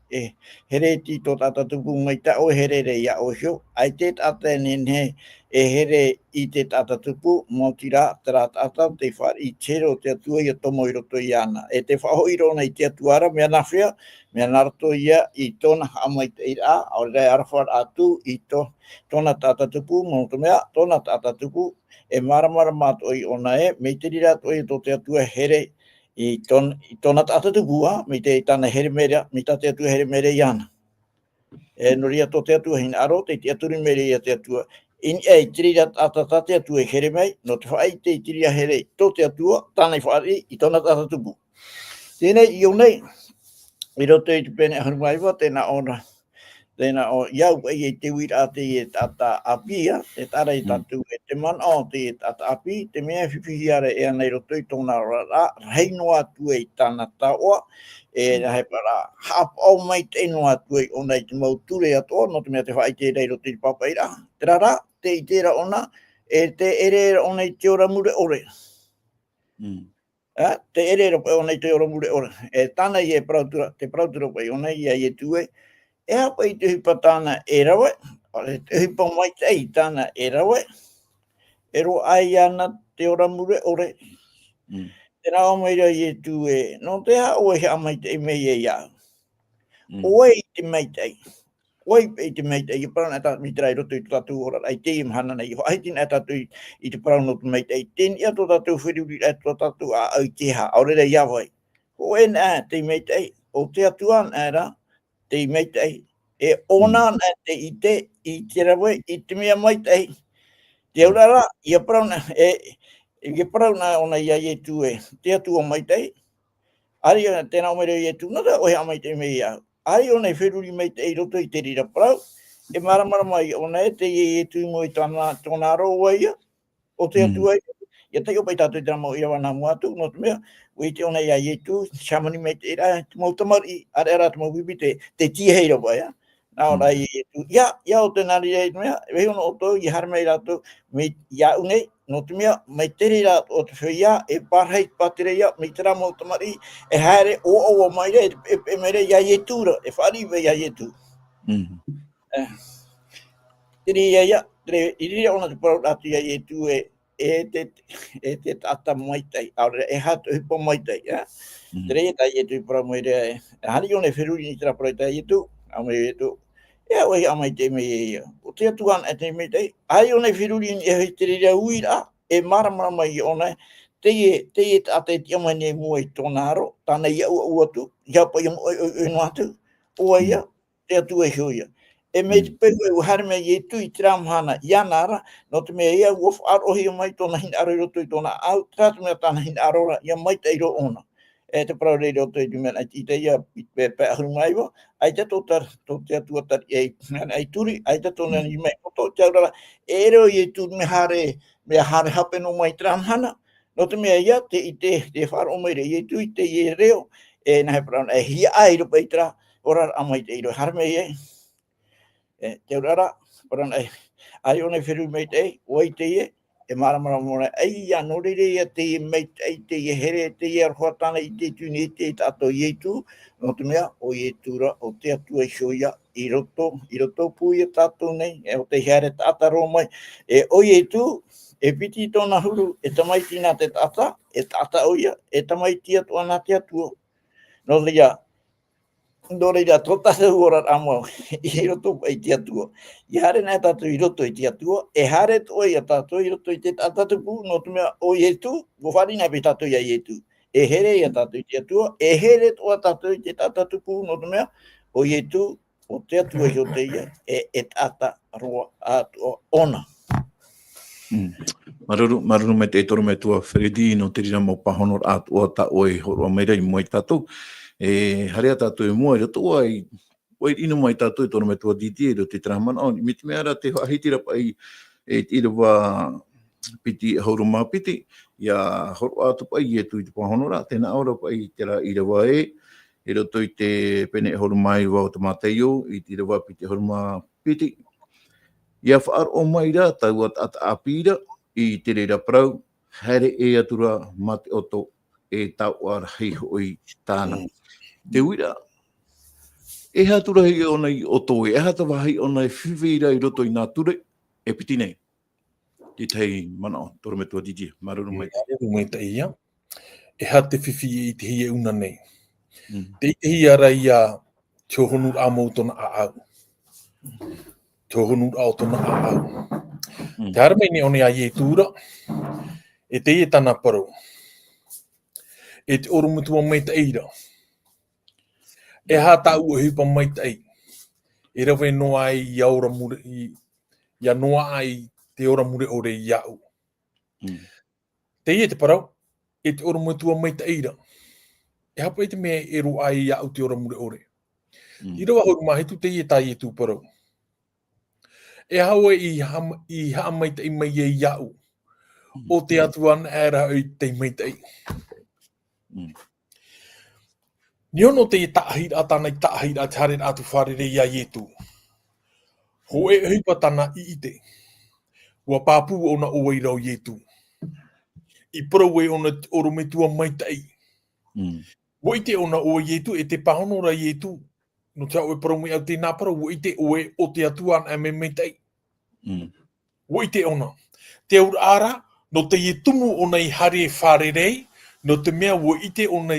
e here ti tō tātatupu mai ta o here re ia o hio, ai te tāta e nene e here i te tātatupu mō tira tera tāta te whare i tere o te atua i a tomo i roto i ana. E te whahoiro nei te atuara mea nawhia, mea narato ia i tōna hamai te ira, au rei arwhar atu i tōna tātatupu, mō to mea, tōna tātatupu e maramara mātua i ona e, me te rira to i tō te atua here i tōna tātatupua, me te tāna here merea, me tā te atua here merea i ana. E noria tō te atua hin aro, te aturi merea i te atua. In e tirira tātata te atua e here mei, no te whai te tirira here tō te atua, tāna i whaari i tōna tātatupu. Tēnei i nei, i roto i te pene ahurumaiwa, tēnā ora, tēnā o iau e te wira te e tata apia, te tara i tatu e te mana o te tata api, te mea whiwhiara e anei roto i tōna rara, reinoa atu e tāna taoa, e hei para hap au mai te ino atu e ona i te mauture atoa, no te mea te whai te rei roto i papaira. Te rara, te i tera ona, e te ere ona i te ora mure ore. Te ere ona i te ora mure ore. E tāna i e prautura, te prautura pai ona i a i e tue, e hapa i te hipa tāna e rawe, te hipa mai te i tāna e rawe, e ro ai ana te ora mure ore. Te rao mai rai e tu e, no te ha oe hea mai te mei e iau. Oe i te mei te, oe i te mei te, i parana e tatu mitirai roto i tatu ora, ai te imhana nei, ai tina e tatu i te parana o te mei te, ten ia to tatu whiruri e to tatu a au te ha, aurere iawai. Oe nā te mei te, o te atuan e ra, te mei te, e ona nā te i te rawe, i te mea mai te, te aurara, ia parana, e parauna ona ia i tu e, te atua mai te, ari tēnā o mere i tu, nada o hea mai te mei au. Ari ona i whiruri mai te i roto i te rira parau, e maramara mai ona e te i tu mo i tōna aroa ia, o te atua ia. Ia te opai tātou i tēnā mo i awa nā muatu, no te mea, ui te ona ia i tu, shamani mai te ira, te mau tamari, are ara te mau wipi te tiheira pai, ia. Nā ora i tu, ia o tēnā rira i mea, e hona o tō, i haramei rātou, me ia unei, no te mea, mai te rira o te whia, e parhei patere ia, me te rā mau tamari, e haere o aua mai re, e mere ia i tūra, e whari ve ia i tū. Tiri ia, i rira ona te parau rātu ia i tū e te tata mai tei, aure e hatu hipo mai tei, ia. Tere e tai e tū parau mai re, e hari ona e whiruri ni tira parau tai e tū, au mai e tū. E aoi amai te mei e ia. O te atuan e te mei tei, ai ona i whiruri ni e hei te rira uira, e maramara mai i ona, te e ate ti amai nei mua i tōna aro, tāna ia ua atu, ia pa i no atu, oa ia, te atu e hio ia. E me te pehu e uhare mei e tu i te ramhana i anara, no te mea ia uof arohi o mai tōna hina aro i roto i tōna au, tātu mea tāna hina arora, ia mai te iro ona. E te parau rei roto i tumena, i te ia pe ahuru maiwa, ai te tō te atua tari ai turi, ai te tōna i mei o tō te aurara, e reo i tū me hare hape no mai tramhana, no te mea ia, te whara o mai rei i tū i te i reo, e nahe parau, e hia ai rupa i tra, ora amai te iro, hara mei e, te aurara, parau, ai ona i whiru mei te, o i te i e maramara mora, ei ano rere ia te i mei ei te i here, te i arwhatana i te tuni i te ato i eitu, no te mea o i etura o te atua i shoia i roto pui e tātou nei, e o te heare tātaro mai, e o i eitu, e piti tōna huru, e tamaiti nā te tata, e tata o ia, e tamaiti atua nā te atua. No rea, tota se ora amo, i roto i te atua. I hare nā tātou i roto i te atua, e hare tō i a tātou i roto i te tātou, no te mea o i eitu, mo whari nā pe tātou i a i eitu. E here i a tātou i te atua, e here tō a tātou i te tātou, no te mea, o i eitu, o te atua i o te ia, e tāta roa atua ona. Maruru me te toro me tua Fredi no te rira mo pahonor atua ta oi horo meira i moi tātou. E harea tātou e mua i roto ai, oi ino mai tātou e toro me tua diti e ro te tramana. O, me te mea ra te ahitira pai e tira wā piti hauru mā piti, ia horo atu pai e tui te pahonora, tēnā ora pai te ra ira wā e roto i te pene hauru mai wā o te māteio, i tira wā piti hauru mā piti. Ia whaar o mai rā, tau at apira, i te reira prau, haere e atura mate oto e tau ar hei hoi tāna. Te uira, e hatura hei ona i oto e hata wahi ona i whiwira i roto i nā ture, e piti nei. Te tei mana o, toro me tua didi, maruru mai. Maruru mai te ia, e hate whiwhi i te hia una nei. Te hia ara ia te honur a mautona a au. Te honur a tona a au. Te haramene one a ie tūra, e te ie tana parau. E te oro mutua mai te eira. E hata ua hipa mai te ei. E rawe noa ai i aura mure, ia noa ai te ora mure ore i au. Te ie te parau, e te oro mutua mai te eira. E hapa i te mea e ro ai i au te ora mure ore. I rawa horu mahitu te ie tā ie tū parau. E haua i haa mai te mai e iau. O te atuan era i te mai te. Ni ono te i taahira tana i taahira te hare atu wharere ia ietu. Ho e hipa tana i ite. Ua pāpū ona o eira o ietu. I parau e ona oro me tua mai te. Wo i te ona o ietu e te pahonora ietu. No te au e parau me au te nā parau. Wo i te oe o te atuan a me mai te. Wo i te ona. Te aur ara, no te i tumu ona i hare wharerei, no te mea wo i te ona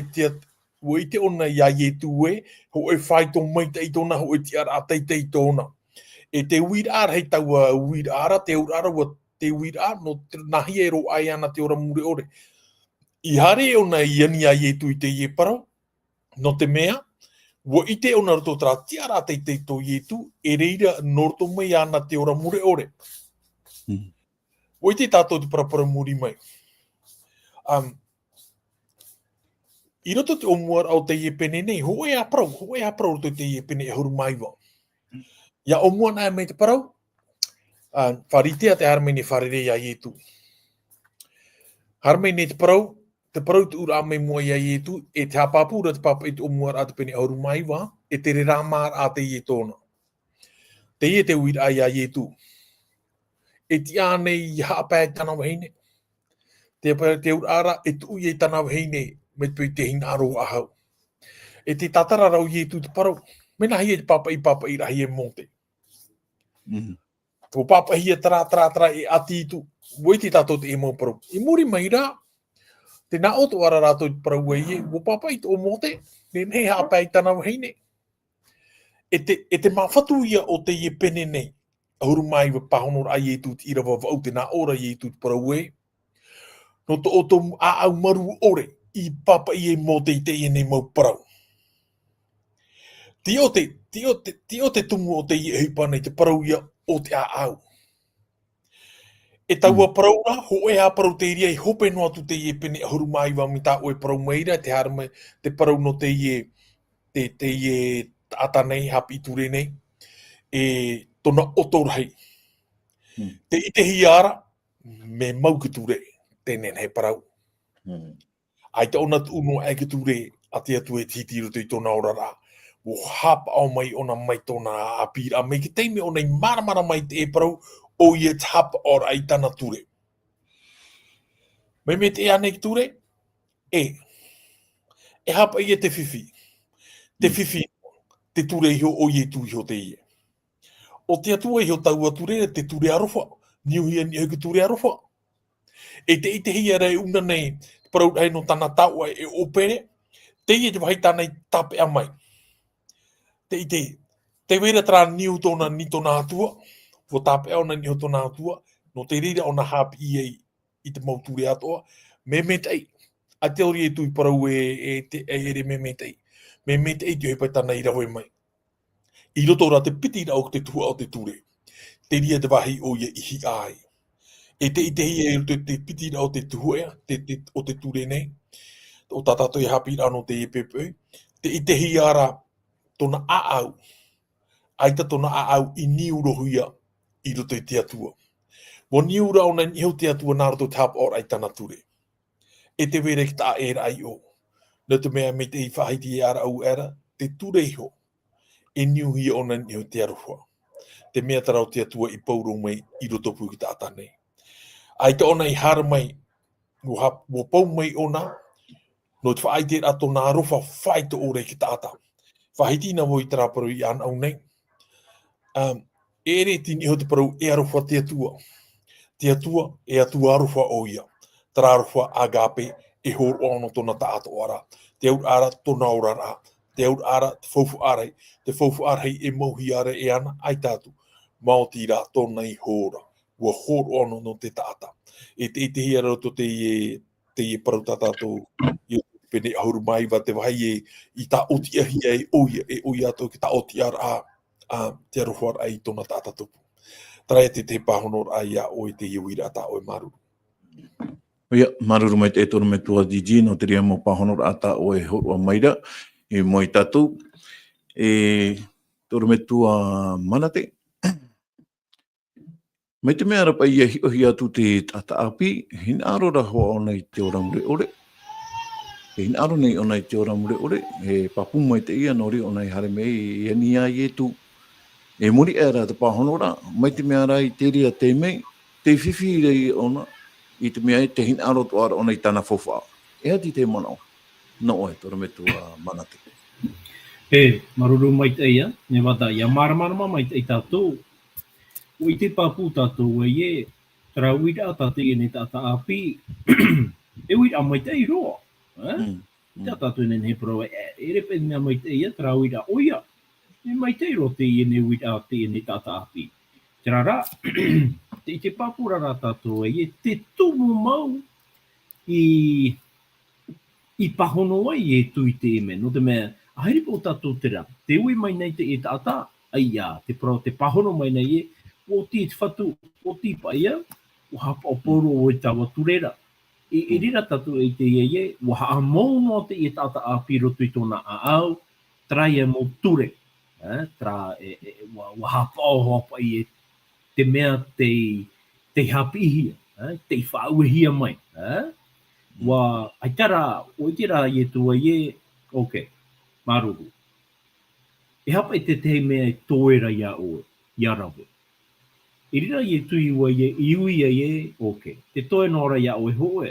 i a ietu e, ho e whai tō mai te i tōna, ho e te ara atei te i tōna. E te uir ara, hei taua uir ara, te aur ara, te uir ara, no te nahi e ro ai ana te ora mure ore. I hare ona i ani a ietu i te ie parau, no te mea, wo i te ona roto tra te ara atei te tō ietu, e reira norto mai ana te ora mure ore. Wo i te tātou te parapara muri mai. I roto te omuar au te ie pene nei, ho e aprau roto te ie pene e huru maiwa. Ia omua nā mei te parau, wharitea te haramene wharere ia ietu. Haramene te parau te ura me mua ia ietu, e te hapapura te papa i te omuar a te pene e huru maiwa, e te re rāmār a te ie tōna. Te ie te uira a ia ietu. E ti ānei i haapai tana wahine. Te ura ara, e tu i tana wahine, me te hina aro ahau. E te tatara rau i tu te parau, mena hi e papa i rahi e monte. Tō papa hi e tra e ati tu, woi te tato te e mo parau. I muri mai rā, te nā oto ara rātou te parau e ie, wo papa i tō monte, ne nei haapai tana wahine. E te mawhatu ia o te ie pene nei, ahuru mai wa pahonor a ie tu te irawa wau te nā ora ie tu te parau e. No to oto a au maru ore, i papa i e mo te ie nei mau parau. Tio te tumu o te ie hipa nei te parau ia o te a au. E taua parau rā, ho e a parau te iria i hope no atu te ie pene ahuru mai wa mi tā oe parau meira, te harame te parau no te ie ata nei, hapi ture nei, e tona otorahi. Te ite hi ara, me maukature, tēnen he parau. Ai te ona tu uno e kature, ati atu e titiro te i tona ora rā. Wo hapa au mai ona mai tona apira. Me ki teime ona i maramara mai te e parau, o i e hapa ora i tana ture. Mai me te ane ki ture, e hapa ia te whiwhi. Te whiwhi, te ture iho o ie tu iho te ie. O te atua iho taua ture, te ture arofa. Niuhia ni hau ki ture arofa. E te ite hia rei una nei, parau ai no tana taua e opere, te ie te wahi tāna i tape a mai. Te ite, te wera tra niu tōna ni tōna atua, wo tape au na niho tōna atua, no te rira o na hapi i te mauture atoa, me tei. A te ori e tui parau e ere me tei. Me tei te hepai tāna i rahoe mai. I roto ra te piti rau te tua o te ture. Te ria te wahi o ia ihi ai. E te ite hi e te piti rau te tuhua o te ture nei. O tatato i hapi rano te epepe. Te ite hi ara tona aau. Aita tona aau i niu rohuia i roto i te atua. Mo niu rau na niho te atua nā roto tap or ai tana ture. E te were ki tā e rai o. Na te mea me te i whahiti e ara au era, te ture iho. E niu hi o na niho te arohua. Te mea tarau te atua i pauro mai i roto pui ki tātā nei. Ai te ona i hara mai, wo pau mai ona, no te whaite ato nā rofa whaito ore ki tātā. Whahiti na wo i taraparu i an au nei. E re tini ho te parau e arofa te atua. Te atua e atua arofa o ia. Tara arofa agape e horo ono tona tāto ara. Te aur ara tona orara. Te aur ara te faufu arai. Te faufu arai e mauhi ara e ana ai tātu. Maoti rā tona i hora. Ua horo ono no te tāta. E te hia roto te i parau tātātou i pene ahuru mai wa te wahi i tā oti ahi e oia ato ki tā oti ara te arohuar ai tona tātātupu. Trai te pāhonor ai a o te iuira tā o e maruru. Ia, maruru mai te tono me tua Gigi, no te ria mo pāhonor ata o e horua maira, e moi tatu. E tono me tua manate. Mai te mea rapa ia hi atu te tata api, hin aro rahoa o nei te ora mure ore. E hin aro nei o nei te ora mure ore, e papu mai te ia nori o nei hare mei, e ni ai e tu. E muri era te pāhonora, mai te mea rai te ria te mei, te whiwhi rei ona, i te mea te hin aro toara o nei tana fofa. E hati te manao. No oe, toro me tua manate. E, maruru mai te ia, ne wata, ia maramarama mai te tātou. O i te papu tātou e ie, tara uira tātou e ne tāta api, e uira mai te i roa. Tā tātou e ne pro e repe mea mai te ia, tara uira oia. E mai te i roa te i ne uira te e ne tāta api. Tara rā, te te papu rara tātou e ie, te tumu mau i pahono ai e tui te eme. No te mea, haere po tātou te rā. Te ui mai nei te e tāta, aia, te pahono mai nei e, o te whatu, o te paia, o hapa o poro o e tawa turera. E rira tatu e te ie, o haa mauno te e tata a piro tui tōna a au, trai e mo ture. Tra o hapa o hapa i e te mea te hapihia, te whauhia mai. Wa aitara, o te rā i e tua ie, ok, maruru. E hapa i te mea e tōera ia o, ia rawe. I rira i e tui ua i e iui e, ok. Te toe nora ia o e hoe.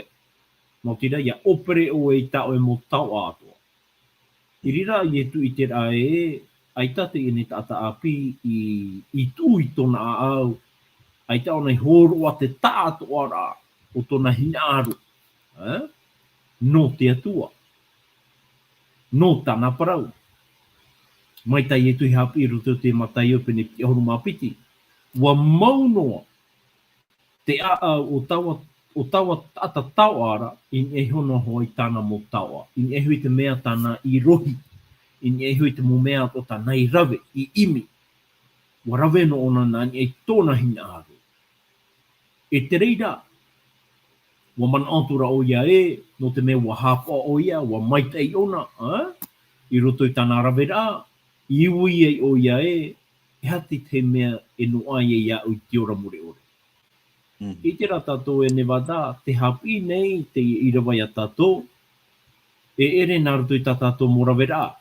Mo tira ia opere o e tau e mo tau atoa. I rira i e tui te rā e, ai tate i ne tata api i tui tona a au. Ai tau nei horoa te tātoa rā o tona hinaru. No te atua. No tana parau. Mai tai e tui hapi i roto te matai opene ki horu mapiti. Wa maunoa te o tawa tata tauara in e hono hoi tana mo taua. In e hui te mea tana i rohi. In e hui te mo mea o tana i rawe, i imi. Wa rawe no ona nani e tōna hina aru. E te reira, wa man atura o ia e, no te mea wa hapa o ia, wa maitei ona, i roto i tana rawe rā, i ui e o ia e hati te mea e no ai e ia o te ora mure ore. I te rā tātou e Nevada, te hapi nei, te irawai a tātou, e ere nā rutu i tā tātou morawe rā,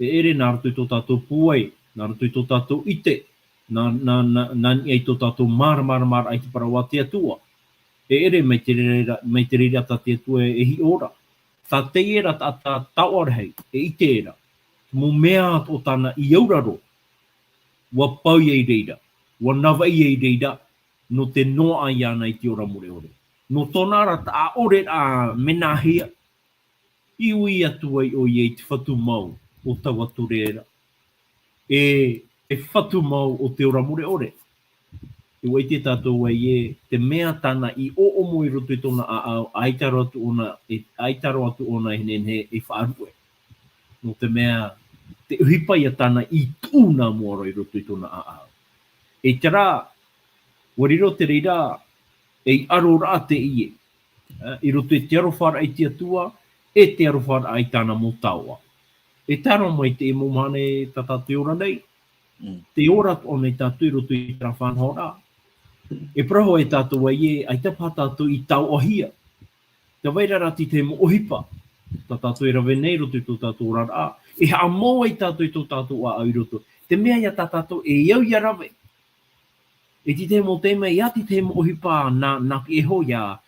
e ere nā rutu i tō tātou puai, nā rutu i tō tātou ite, nā ei tō tātou mara ai te parawa te atua. E ere mai te reira ta te tue e hi ora. Ta te era ta tauara hei, e i te era. Mo mea o tana i auraro, wa pau i reira, wa nawa i reira, no te noa ai ana i te ora more ore. No tonara ta a ore a menahia, i ui atu ai o i te whatu mau o tawa tureera. E whatu mau o te ora more ore. E wai te tātou ai e te mea tana i o omo i roto i tona a au, aitaro atu ona he e whaarue. No te mea, te uhipai a tana i tūna moara i roto i tona a au. E te rā, wariro te reira, e aro rā te ie. I roto i te arowhara ai te atua, e te arowhara ai tāna mo taua. E taro mai te emo mane tata te ora nei. Te ora o nei tātou i roto i tera whanhora. E praho e tātou ai e, ai te pātātou i tau ohia. Te wairarati te mo ohipa. Ta tātou i rawe nei roto i tō tātou rara. E ha moa i tātou i tō tātou a au roto. Te mea ia tā tātou e iau ia rawe. E ti te mo te mea, ia ti te mo ohipa na ki e ho ia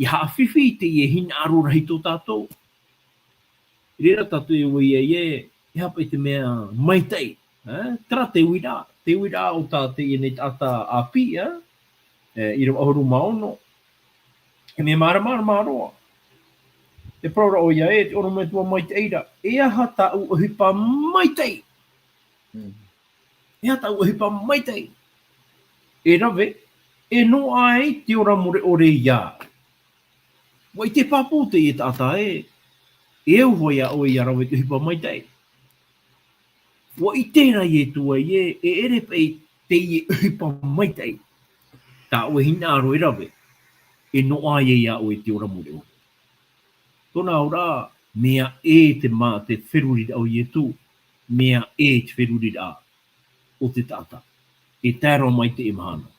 hawhiwhi te i e hina aro rahi tō tātou. Rera tātou e ui e hapa i te mea maitei. Tera te uira o tā te i nei tata api, i rau ahuru maono. E mea mara. Te praura o ia te oro mai tua maiteira. E aha ta u hipa maitei. E aha ta u hipa maitei. E rawe, e no ai te ora more ore ia. Wai te papu te i tata e. E au hoi a o ia rawe te hipa maitei. Wa i tēnā i e tua e ere pei te i hipa maitei. Tā ue hina aro e rawe. E no ai e ia o e te ora more ore. Tōna ora, mea e te mā te wherurida au i e tū. Mea e te wherurida o te tata. E tēro mai te imahana.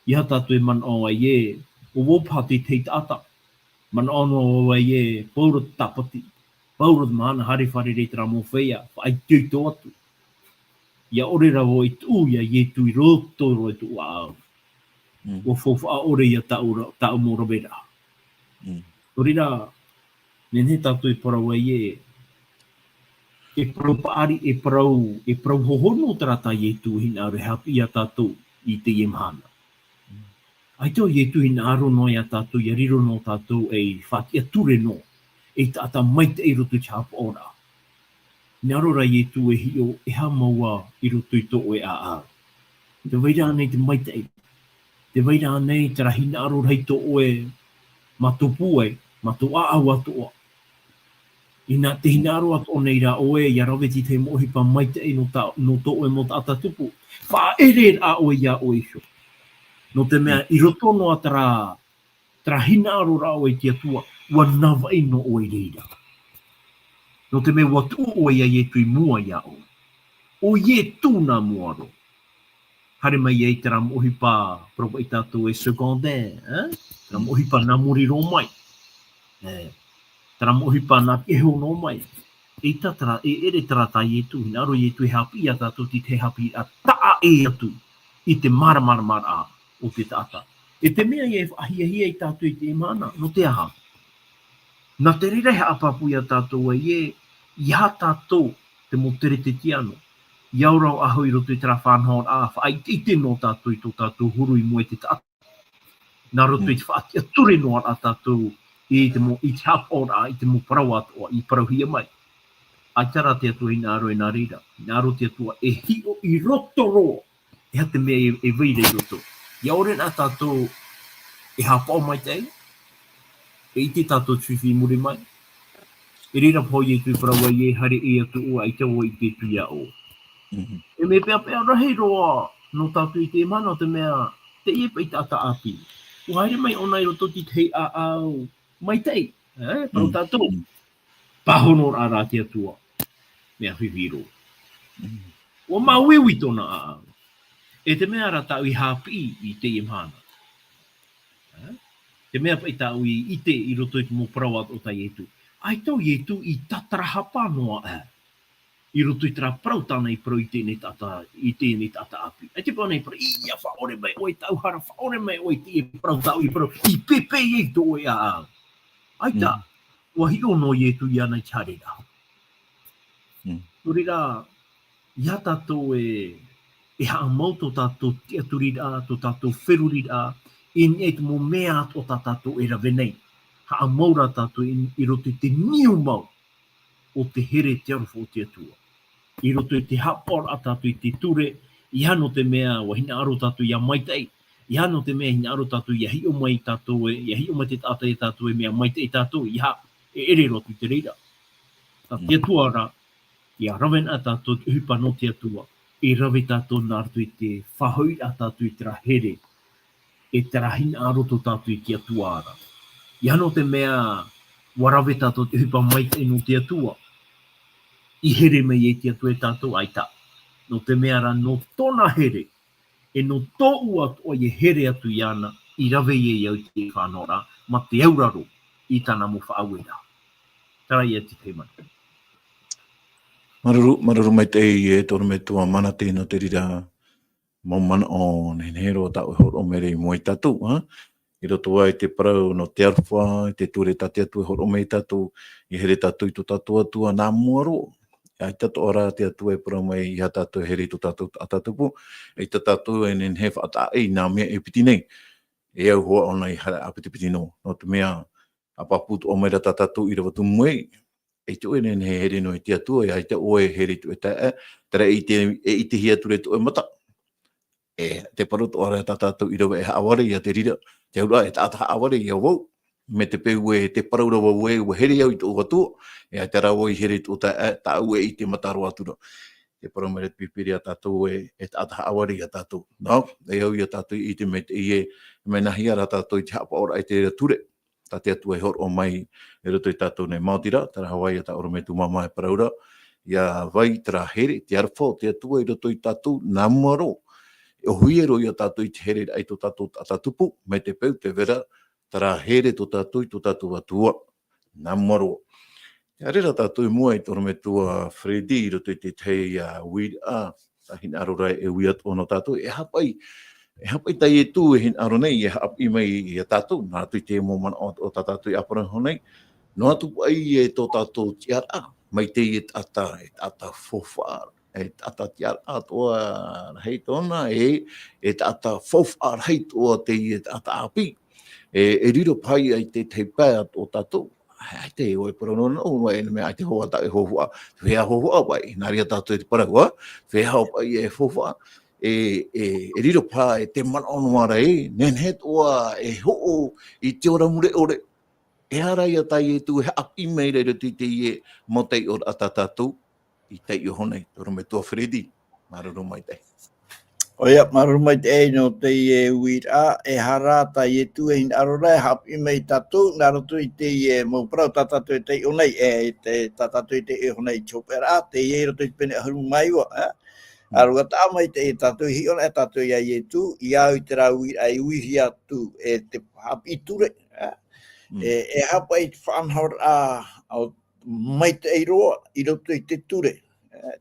Iha tātou e man o ai e, o wopati te tata. Man o ai e, paura tapati. Paura te mahana hari whare rei tera mō whea, whai tui tō atu. Ia ore rao i tū, ia i e tū i roto roi tū a au. O whawha ore ia tau mō rawera. Orira, nen he tātou i parau ai e, e parau paari, e parau hohono tarata i e tū hina aru hapi ia tātou i te imahana. Ai tō i e tū hina aro no ia tātou, i riro no tātou e whati ature no, e tāta maite i roto i hapa ora. Nā rora i e tū e hio, e ha maua i roto i tō e a a. Te waira nei te maite e, te waira nei te rahina aro rei tō e, matupu e, matu a au atoa. Ina te hinaro at o nei ra oe, ia raweti te mohipa maite e no tō e mo tata tupu. Wha ere a oe ia oe sho. No te mea, i roto no a tera hinaro ra oe tia tua, wa nawa ino oe reira. No te mea, wa tu oe ia e tui mua ia oe. O ie tūna muaro. Hare mai e tera mohipa, propa i tātou e secondaire, tera mohipa na muri ro mai. Tera mohipa nā pieho no mai. E ere tera tai e tu, hinaro i e tu e hapi a tātou ti te hapi a taa e atu i te mara o te tata. E te mea i e ahia i tātou i te imana, no te aha. Nā te rere he apapu i a tātou e ia tātou te mo tere te tiano. Iaurau aho i roto i tera whanhor a, whaai te no tātou i tō tātou huru i moe te tata. Nā roto i te whaati ature no a tātou i te hapora, i te mo parau atoa, i parau hia mai. Ai tara te atua i nā aro e nā reira. Nā aro te atua e hio i roto roa. E ha te mea e veire i roto. Ia ore nā tātou e hapau mai tei. E i te tātou tuiwhi muri mai. E reira pō i e tui parau ai e hare e atu ua i te o i te tui a o. E me pēr rahi roa no tātou i te mana o te mea te ie pei tata api. O haere mai ona i roto ti te a au mai tei. Parau tātou. Pahonor a rā te atua. Mea whiwhiro. O mauiwi tona a au. E te mea rata i hapi i te imhana. Te mea pai tau i ite i roto i te mo parawat o tai etu. Ai tau i etu i tatarahapa noa e. I roto I tera prau tāna I prau I tēnei tata api. E te pānei prau, ia whaore mai oi tauhara, whaore mai oi te prau tau I prau, I pepe e tō e a. Aita, wahi ono I e tu I ana I tare rā. Turi rā, ia tātou e haa mau tō tātou te aturi rā, tō tātou wheruri rā, I e te mo mea tō tātou e rawe nei. Haa mau rā tātou I roto I te niu mau o te here te arofo o te atua. I roto I te hapor a tātou I te ture, I hano te mea wa hina aro tātou ia maitai. I hano te mea hina aro tātou ia hi o mai tātou ia hi o mai te tātou e tātou e mea maitai tātou, I ha e ere roto I te reira. Tā te atua rā, ia rawen a tātou te hupa no te atua, I rawe tātou nā ratu I te whahui a tātou I te rahere, e te rahina aro tō tātou I te atua ara. I hano te mea warawe tātou te hupa maitai no te atua, I here mei e te atu e tātou aita. No te mea ra no tōna here, e no tō ua o I here atu I ana, I rawe e iau te whanora, ma te auraro I tāna mo whaauera. Tara ia te teimana. Maruru mai te e tōru me tua mana tēnā te rira maumana o nenero tau e horo mere I moi tatu. I roto ai te parau no te arwha, I te ture tate atu e horo mei tatu, I here tatu I tō tatu atua nā muaro. Ai tatu ora te atu e parau mai I ha tatu e here tō tatu atatupu. Ai tatu e nen he whaata ei nā mea e piti nei. E au hoa ona I hara apiti no. No te mea apaput o meira tatatu I rawa tu mwei. E te oe nen he here no I te atua, ai te oe here tu e tae, tera I te hia ture tu e mata. E te parut ora tatatu I rawa e haaware I a te rira. Te aura e tata haaware I a wau. Me te peu e te paraura wau e ua here au I tō watua. E a te rawa I here tu tae, ta ue I te mataro atura. Te parau mere pipiri a tātou e tata haaware I a tātou. No, e au I a tātou I te me te ie, me nahi ara tātou I te hapa ora I te rira ture. Tā te atu e hor o mai e roto I tātou nei Mātira, tara Hawaii a tā ora me tu mama e paraura. Ia vai tara here, te arwha, te atua I roto I tātou nā muaro. E huiero I a tātou I te here ai tō tātou atatupu, me te peu te vera, tara here tō tātou I tō tātou atua, nā muaro. Te arera tātou I mua I tōra me tua Freddy I roto I te tei a Weed A, tā hina arorai e wiat ono tātou, e hapai tai e tū e hin aro nei, e hapi mai I a tātou, nā tui te mō mana o tā tātou I apara honei, no atu ai e tō tātou tiara, mai te I e tata fofar, e tata tiara toa hei tōna, e tata fofar hei toa te I e tata api, e riro pai ai te pēa o tātou, ai te oe parono no e me ai te hoa ta e hoa whea hoa pai nā ria tātou te paraua whea hoa pai e hoa e riro pā e te mana onuara nen het oa e ho'o I te ora mure ore e ara ia tai e tu he api mei reiro te e mo tei ora atatātou I tei o honei toro me tua Freddy maruru mai tei. Oia, maruru mai te e no te e wira e hara ta e tu e hin arora e hapi mei tatu, nā roto I te e mo prau tatatu e te onei e te tatatu e te e honei chopera, te e roto I pene ahuru mai wa, Aruga tā mai te e tatu hi ona e tatu ia I e tu, I au I te rau I uihi atu e te hapi ture, e hapa I te whanhor a mai te eiroa I roto I te ture,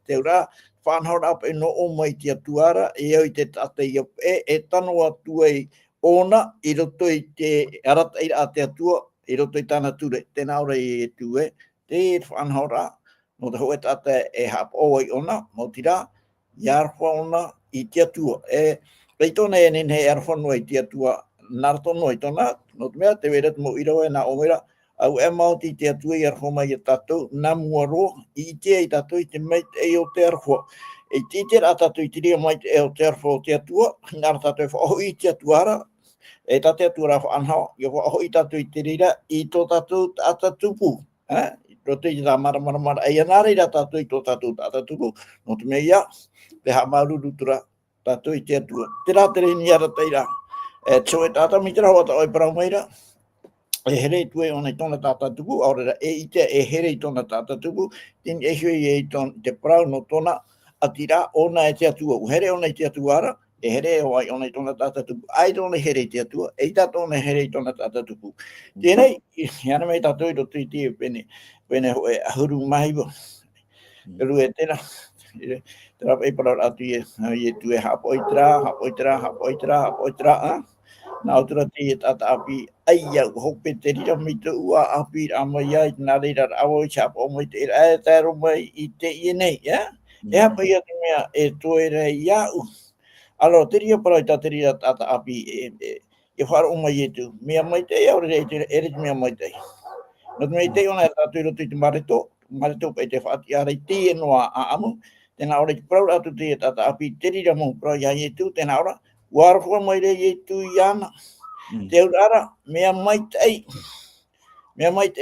te ura, whanhor apa e no o mai te atuara, e au I te tata I e tano atu e ona, I roto I te arata I a te atua, I roto I tāna ture, tēnā ora I e tu te whanhor a, no te hoe tata e hapa o ai ona, mo tira, I arwha ona I te atua, rei tōna e nen he arwha no I te atua, narato no I tōna, no te mea, te wera te mo irawa e nā omera, au e mauti te atua I arwha mai I tātou, nā mua roa, I te I tātou I te meit e o te arwha. E te rā tātou I te ria mai e o te arwha o te atua, nāra tātou e whaoho I te atuara, e tātou atua rā whaanhao, I whaoho I tātou I te rira, I tō tātou atatupu, roto I tā mara, e anare rā tātou I tō tātou atatupu, no te mea ia, te ha maururu tura tātou I te atua. Te rā tere ni ara teira, tso e tātou mi te rau ata oi parau meira, e here I tue ona I tōna tātatupu, aurera e I te e here I tōna tātatupu, tini e hui e I te parau no tōna atira ona e te atua. Uhere ona I te atua ara, e here o ai ona I tōna tātatupu. Ai tōna here I te atua, e tātou ona here I tōna tātatupu. Tēnei, i ana mei tātou I roto I te pene ho e ahuru mahiwa. Lu e tera. Tera e para atu ye tu e hapoitra. Na utura te tata api aia hope te rira mita ua api amaya na rira awo chap o mo te e taro mai I te I nei ya. E hapa ia te mea e toere iau. Alo te ria para te rira tata api e whara o mai etu. Mea mai te au re te mea mai te. No te mea te ona e tatu I roto I te marito pe te whaati ara I te noa a amu. Tēnā ora ki parau atu te tata api te rira mo parau ia etu. Tēnā ora warwha mai re etu I ana. Te urara, mea mai tei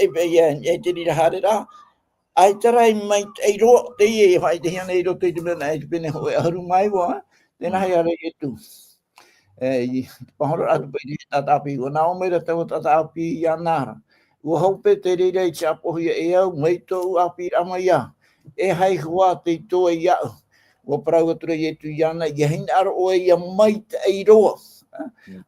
pe ia, e te rira harera, ai tarai mai tei roa, te ie, whai te hiana I roto I te mena, e te pene hoe aru mai wa, tēnā hei are e tu. Pahora atu pe te tatapi, ua nao meira tau tatapi ia nara. Ua haupe te rira I te apohia e au, mei tau api rama ia, e hai hua te toa ia, ua parau atura I tu iana, ia hina aro oe ia mai tei roa.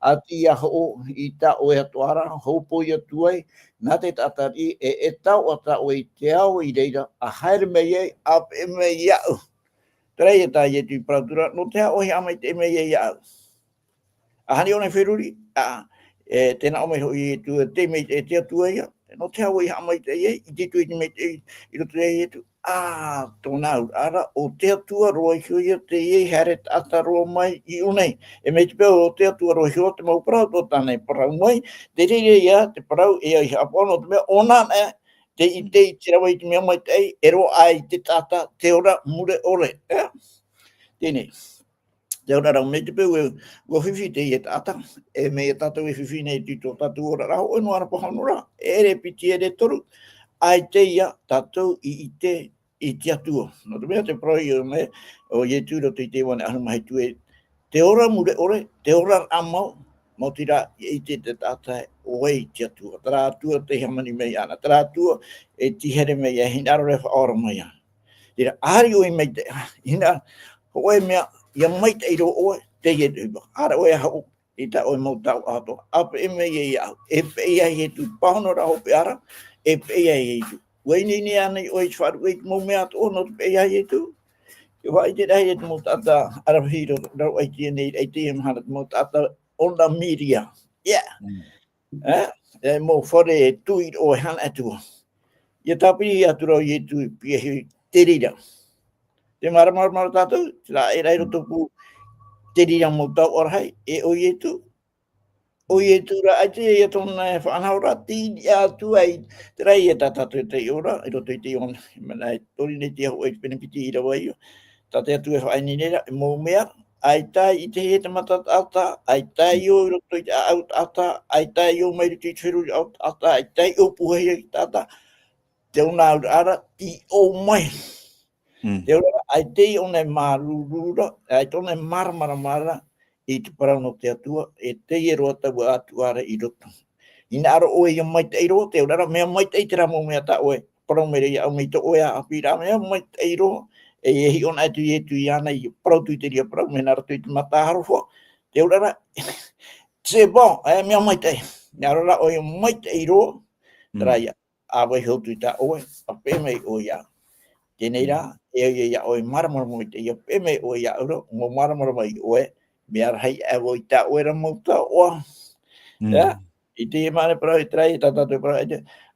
Ati ia ho I ta o e tuara hopo ia tuai na te tatari e tau o ta o I te au I reira a haere mei ei ap e mei iau. Trei e ta I tu pratura no te o hi amai te mei ei iau. A hani ona whiruri tēnā o mei ho I tu te mei e te tuai ia no te o hi amai te ei I te tui mei te I roto ei tu. Tōna ara o te atua roa hioia te iei here tata roa mai I unei. E mei te peo o te atua roa hioia te mau parau tō tānei parau mai. Te rere ia te parau e ai hapono te mea ona te I te I tira wai te mea mai te ei e roa ai te tata te ora mure ore. Tēnei. Te ora rau mei te peo ua whiwhi te I e tata. E mei e tata ue whiwhi nei tito tatu ora rau. E no ara pahanura. E re piti e re toru. Ai te ia tātou I te atua. No te mea te proi o ie tūro te te wane anu mahi tue. Te ora mure ore, te ora amau, mo tira I te tātai o ei te atua. Tara atua te hamani mei ana. Tara atua e tihere mei a hina aro rewa ora mei ana. Tira ari oi mei te, hina oe mea, ia mai te iro oe, te ie te hiba. Ara oe hau, I ta oe mau tau ato. Apa e mei e iau. E pe ia he tu pahono ra hope ara, e pe ia he tu. Wei ni ana I oi wharu e mo mea to no te pe ia he tu. Ke wai te rai e te mo tata arapahiro rau ai tia nei, ai tia mahara te mo tata ona miria. E mo whare e tui o hana atua. Ia tapi atura I tu pia he te rira. Te maramara tātou, tira e rai roto pu te rira mo tau orahai, e o I tu. O I tu ra, ai te ia tōna e whanhaura, tini atu ai, te rai e tātou te ora, I roto I te ona, mana e tori nei te hau e pene piti I rawa io, tate atu e whaini nera, e mō mea, ai tai I te he te matata, ai tai o I roto I te au tata, ai tai o mai ruti twiru au tata, ai tai o puhea I tata, te ona au ara, I o mai. Te ora, ai te ona e marurura, ai tōna e maramara, I te parau no te atua, e te i roa tau atu ara I roto. Ina aro oe ia mai te roa, te ora mea mai te tira mo mea ta oe, parau mea ia au mei te oe a apira, mea mai te roa, e hi ona atu I etu I ana I parau tui te ria parau, mea nara tui te mataharo fo, te ora, se bon, mea mai te, mea rora oe mai te roa, tera ia, a wai hau tui ta oe, a pēmei oe ia. Tēnei rā, e ia oe maramara mo te ia pēmei oe ia uro, mo maramara mai oe, mea rahai e o I ta oe ra mauta oa. I te mare parau I trai, tatatou parau,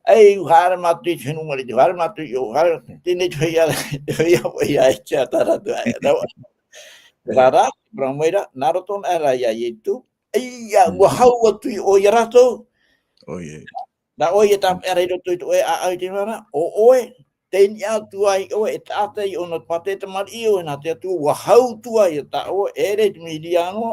ei uhara matu I whenu mari, uhara matu I uhara, tēnei tu ia, oe ia e tia taratu ai, rara, parau meira, naro tōna e rai ai e tu, ia, ua hau atu I oe rato, na oe e tam e rei roto I tu oe a au te mara, o oe, tēni atu ai oe e tātai o na pate te mari I oe nā te atu ua hau tu ai e ta oe e re te miri anō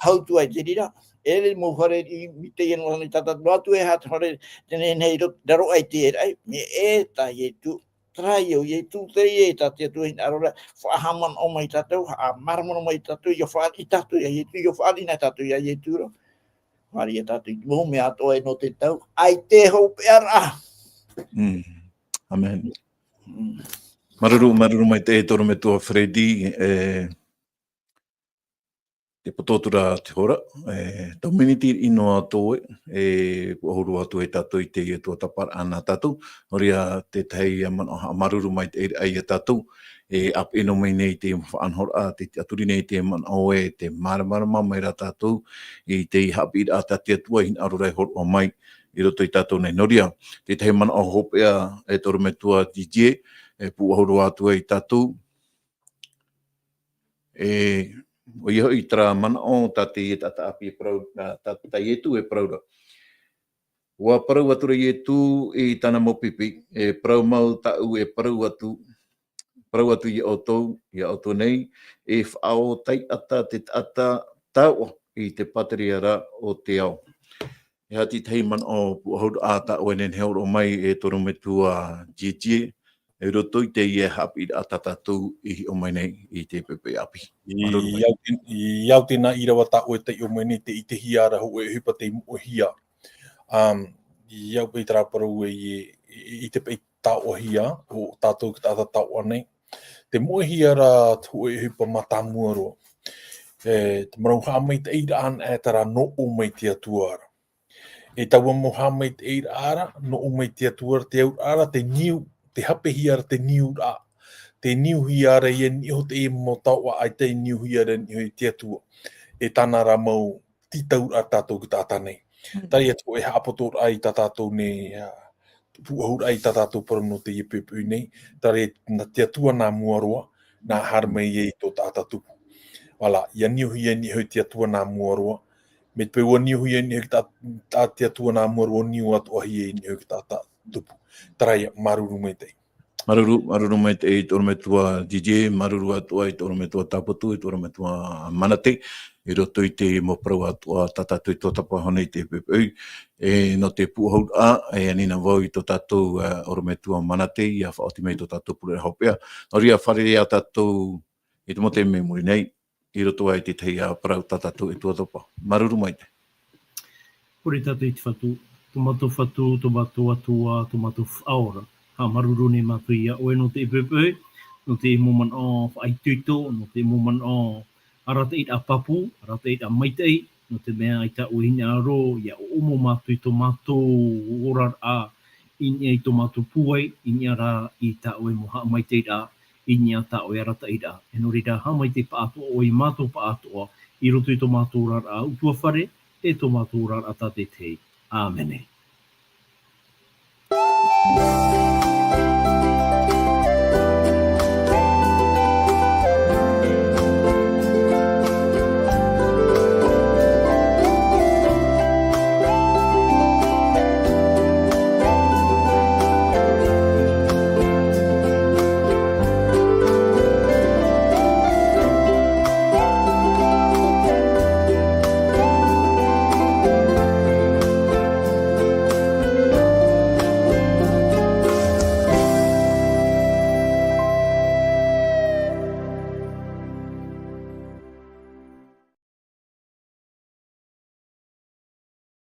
hau tu ai te rira e re mo whare I mi te ino ni tata atu e hata whare tēnei nei raro ai te rai me e ta i tu trai o I tu te e ta te atu hina arora whahaman o mai tatou a maramana mai tatou I whaari tatou I tu I whaari na tatou I tu ro whaari e tatou I mo me ato e no te tau ai te hau peara. Amen. Maruru mai te e toro me tua Freddy, te pototura te hora, tau miniti ino ato puahuru atu tātou I te ia tua tapara ana tātou, horia te tei maruru mai te ai tātou, ap ino mai nei te whaanhora, te aturi nei te man oe, te maramarama mai rā tātou, I te hapi a tātia tua hin arurai horo mai, I roto I tātou nei noria. Te tei man o hopea toru me tua DJ, puahuru atu tātou, o iho I tra mana o tate I tata api prau, tata ietu praura. Wa prau atura ietu I tana mopipi, prau mau tau prau atu I auto nei, whao tai ata te ata tau I te pateriara o te ao. E hati tei man o puahuru ata o enen heoro mai toru me tua GG, e roto I te ie hapi a tatatu I o mai nei I te pepe api. Iau tēnā I rawa tā oe te o mai nei te I te hiara ho e hipa te o hia. Iau pei tara parau I te pei tā o hia, o tātou ki tātou tā o nei. Te moe hiara ho e hipa matamua roa. Te marau haa mai te eira an e tara no o mai te atuara. E taua mo haa mai te eira ara, no o mai te atuara, te au ara, te niu, te hape hiara, te niu ra. Te niu hiara I niho te e mo taua ai te niu hiara niho I te atua. E tāna ra mau titau a tātou ki tātā nei. Tari atu e haapoto ai tā tātou nei, puahur ai tā tātou parano te iepepu nei. Tari na te atua nā muaroa, nā harmei e tō tātā tupu. Wala, ia niho niho te atua nā muaroa. Me te peua niho niho ki tā te atua nā muaroa niho atu ahi e niho ki tātā tupu. Tari maruru mai tei. Maruru mai te toru me tua DJ, maruru atua I toru me tua taputu, I toru me tua manate, I roto I te mo prau atua tatatu I tō tapa honei te pepeu, no te puahau anina wau I tō tātou oru me tua manate, ia whaoti mei tō tātou pure haupea, ori a whare a tātou I te mote me muri nei, I roto ai te tei a prau tātou I tō tapa. Maruru mai te. Pure tātou I te whatu, tomato whatu, tomato atua, tomato whaora. Ha maruru ne mātou ia oe no te pepe, no te moman o whaituito, no te moman o arata I a papu, arata I a maitei, no te mea I ta uihine aro, ia o umo mātou I tomato orar a, inia I tomato puai, inia rā I ta ue mo ha maitei rā, inia ta ue arata I rā. E nori rā ha maitei paatua o I mātou paatua, I roto I tomato orar a utua whare, e tomato orar a tate te. Āmene.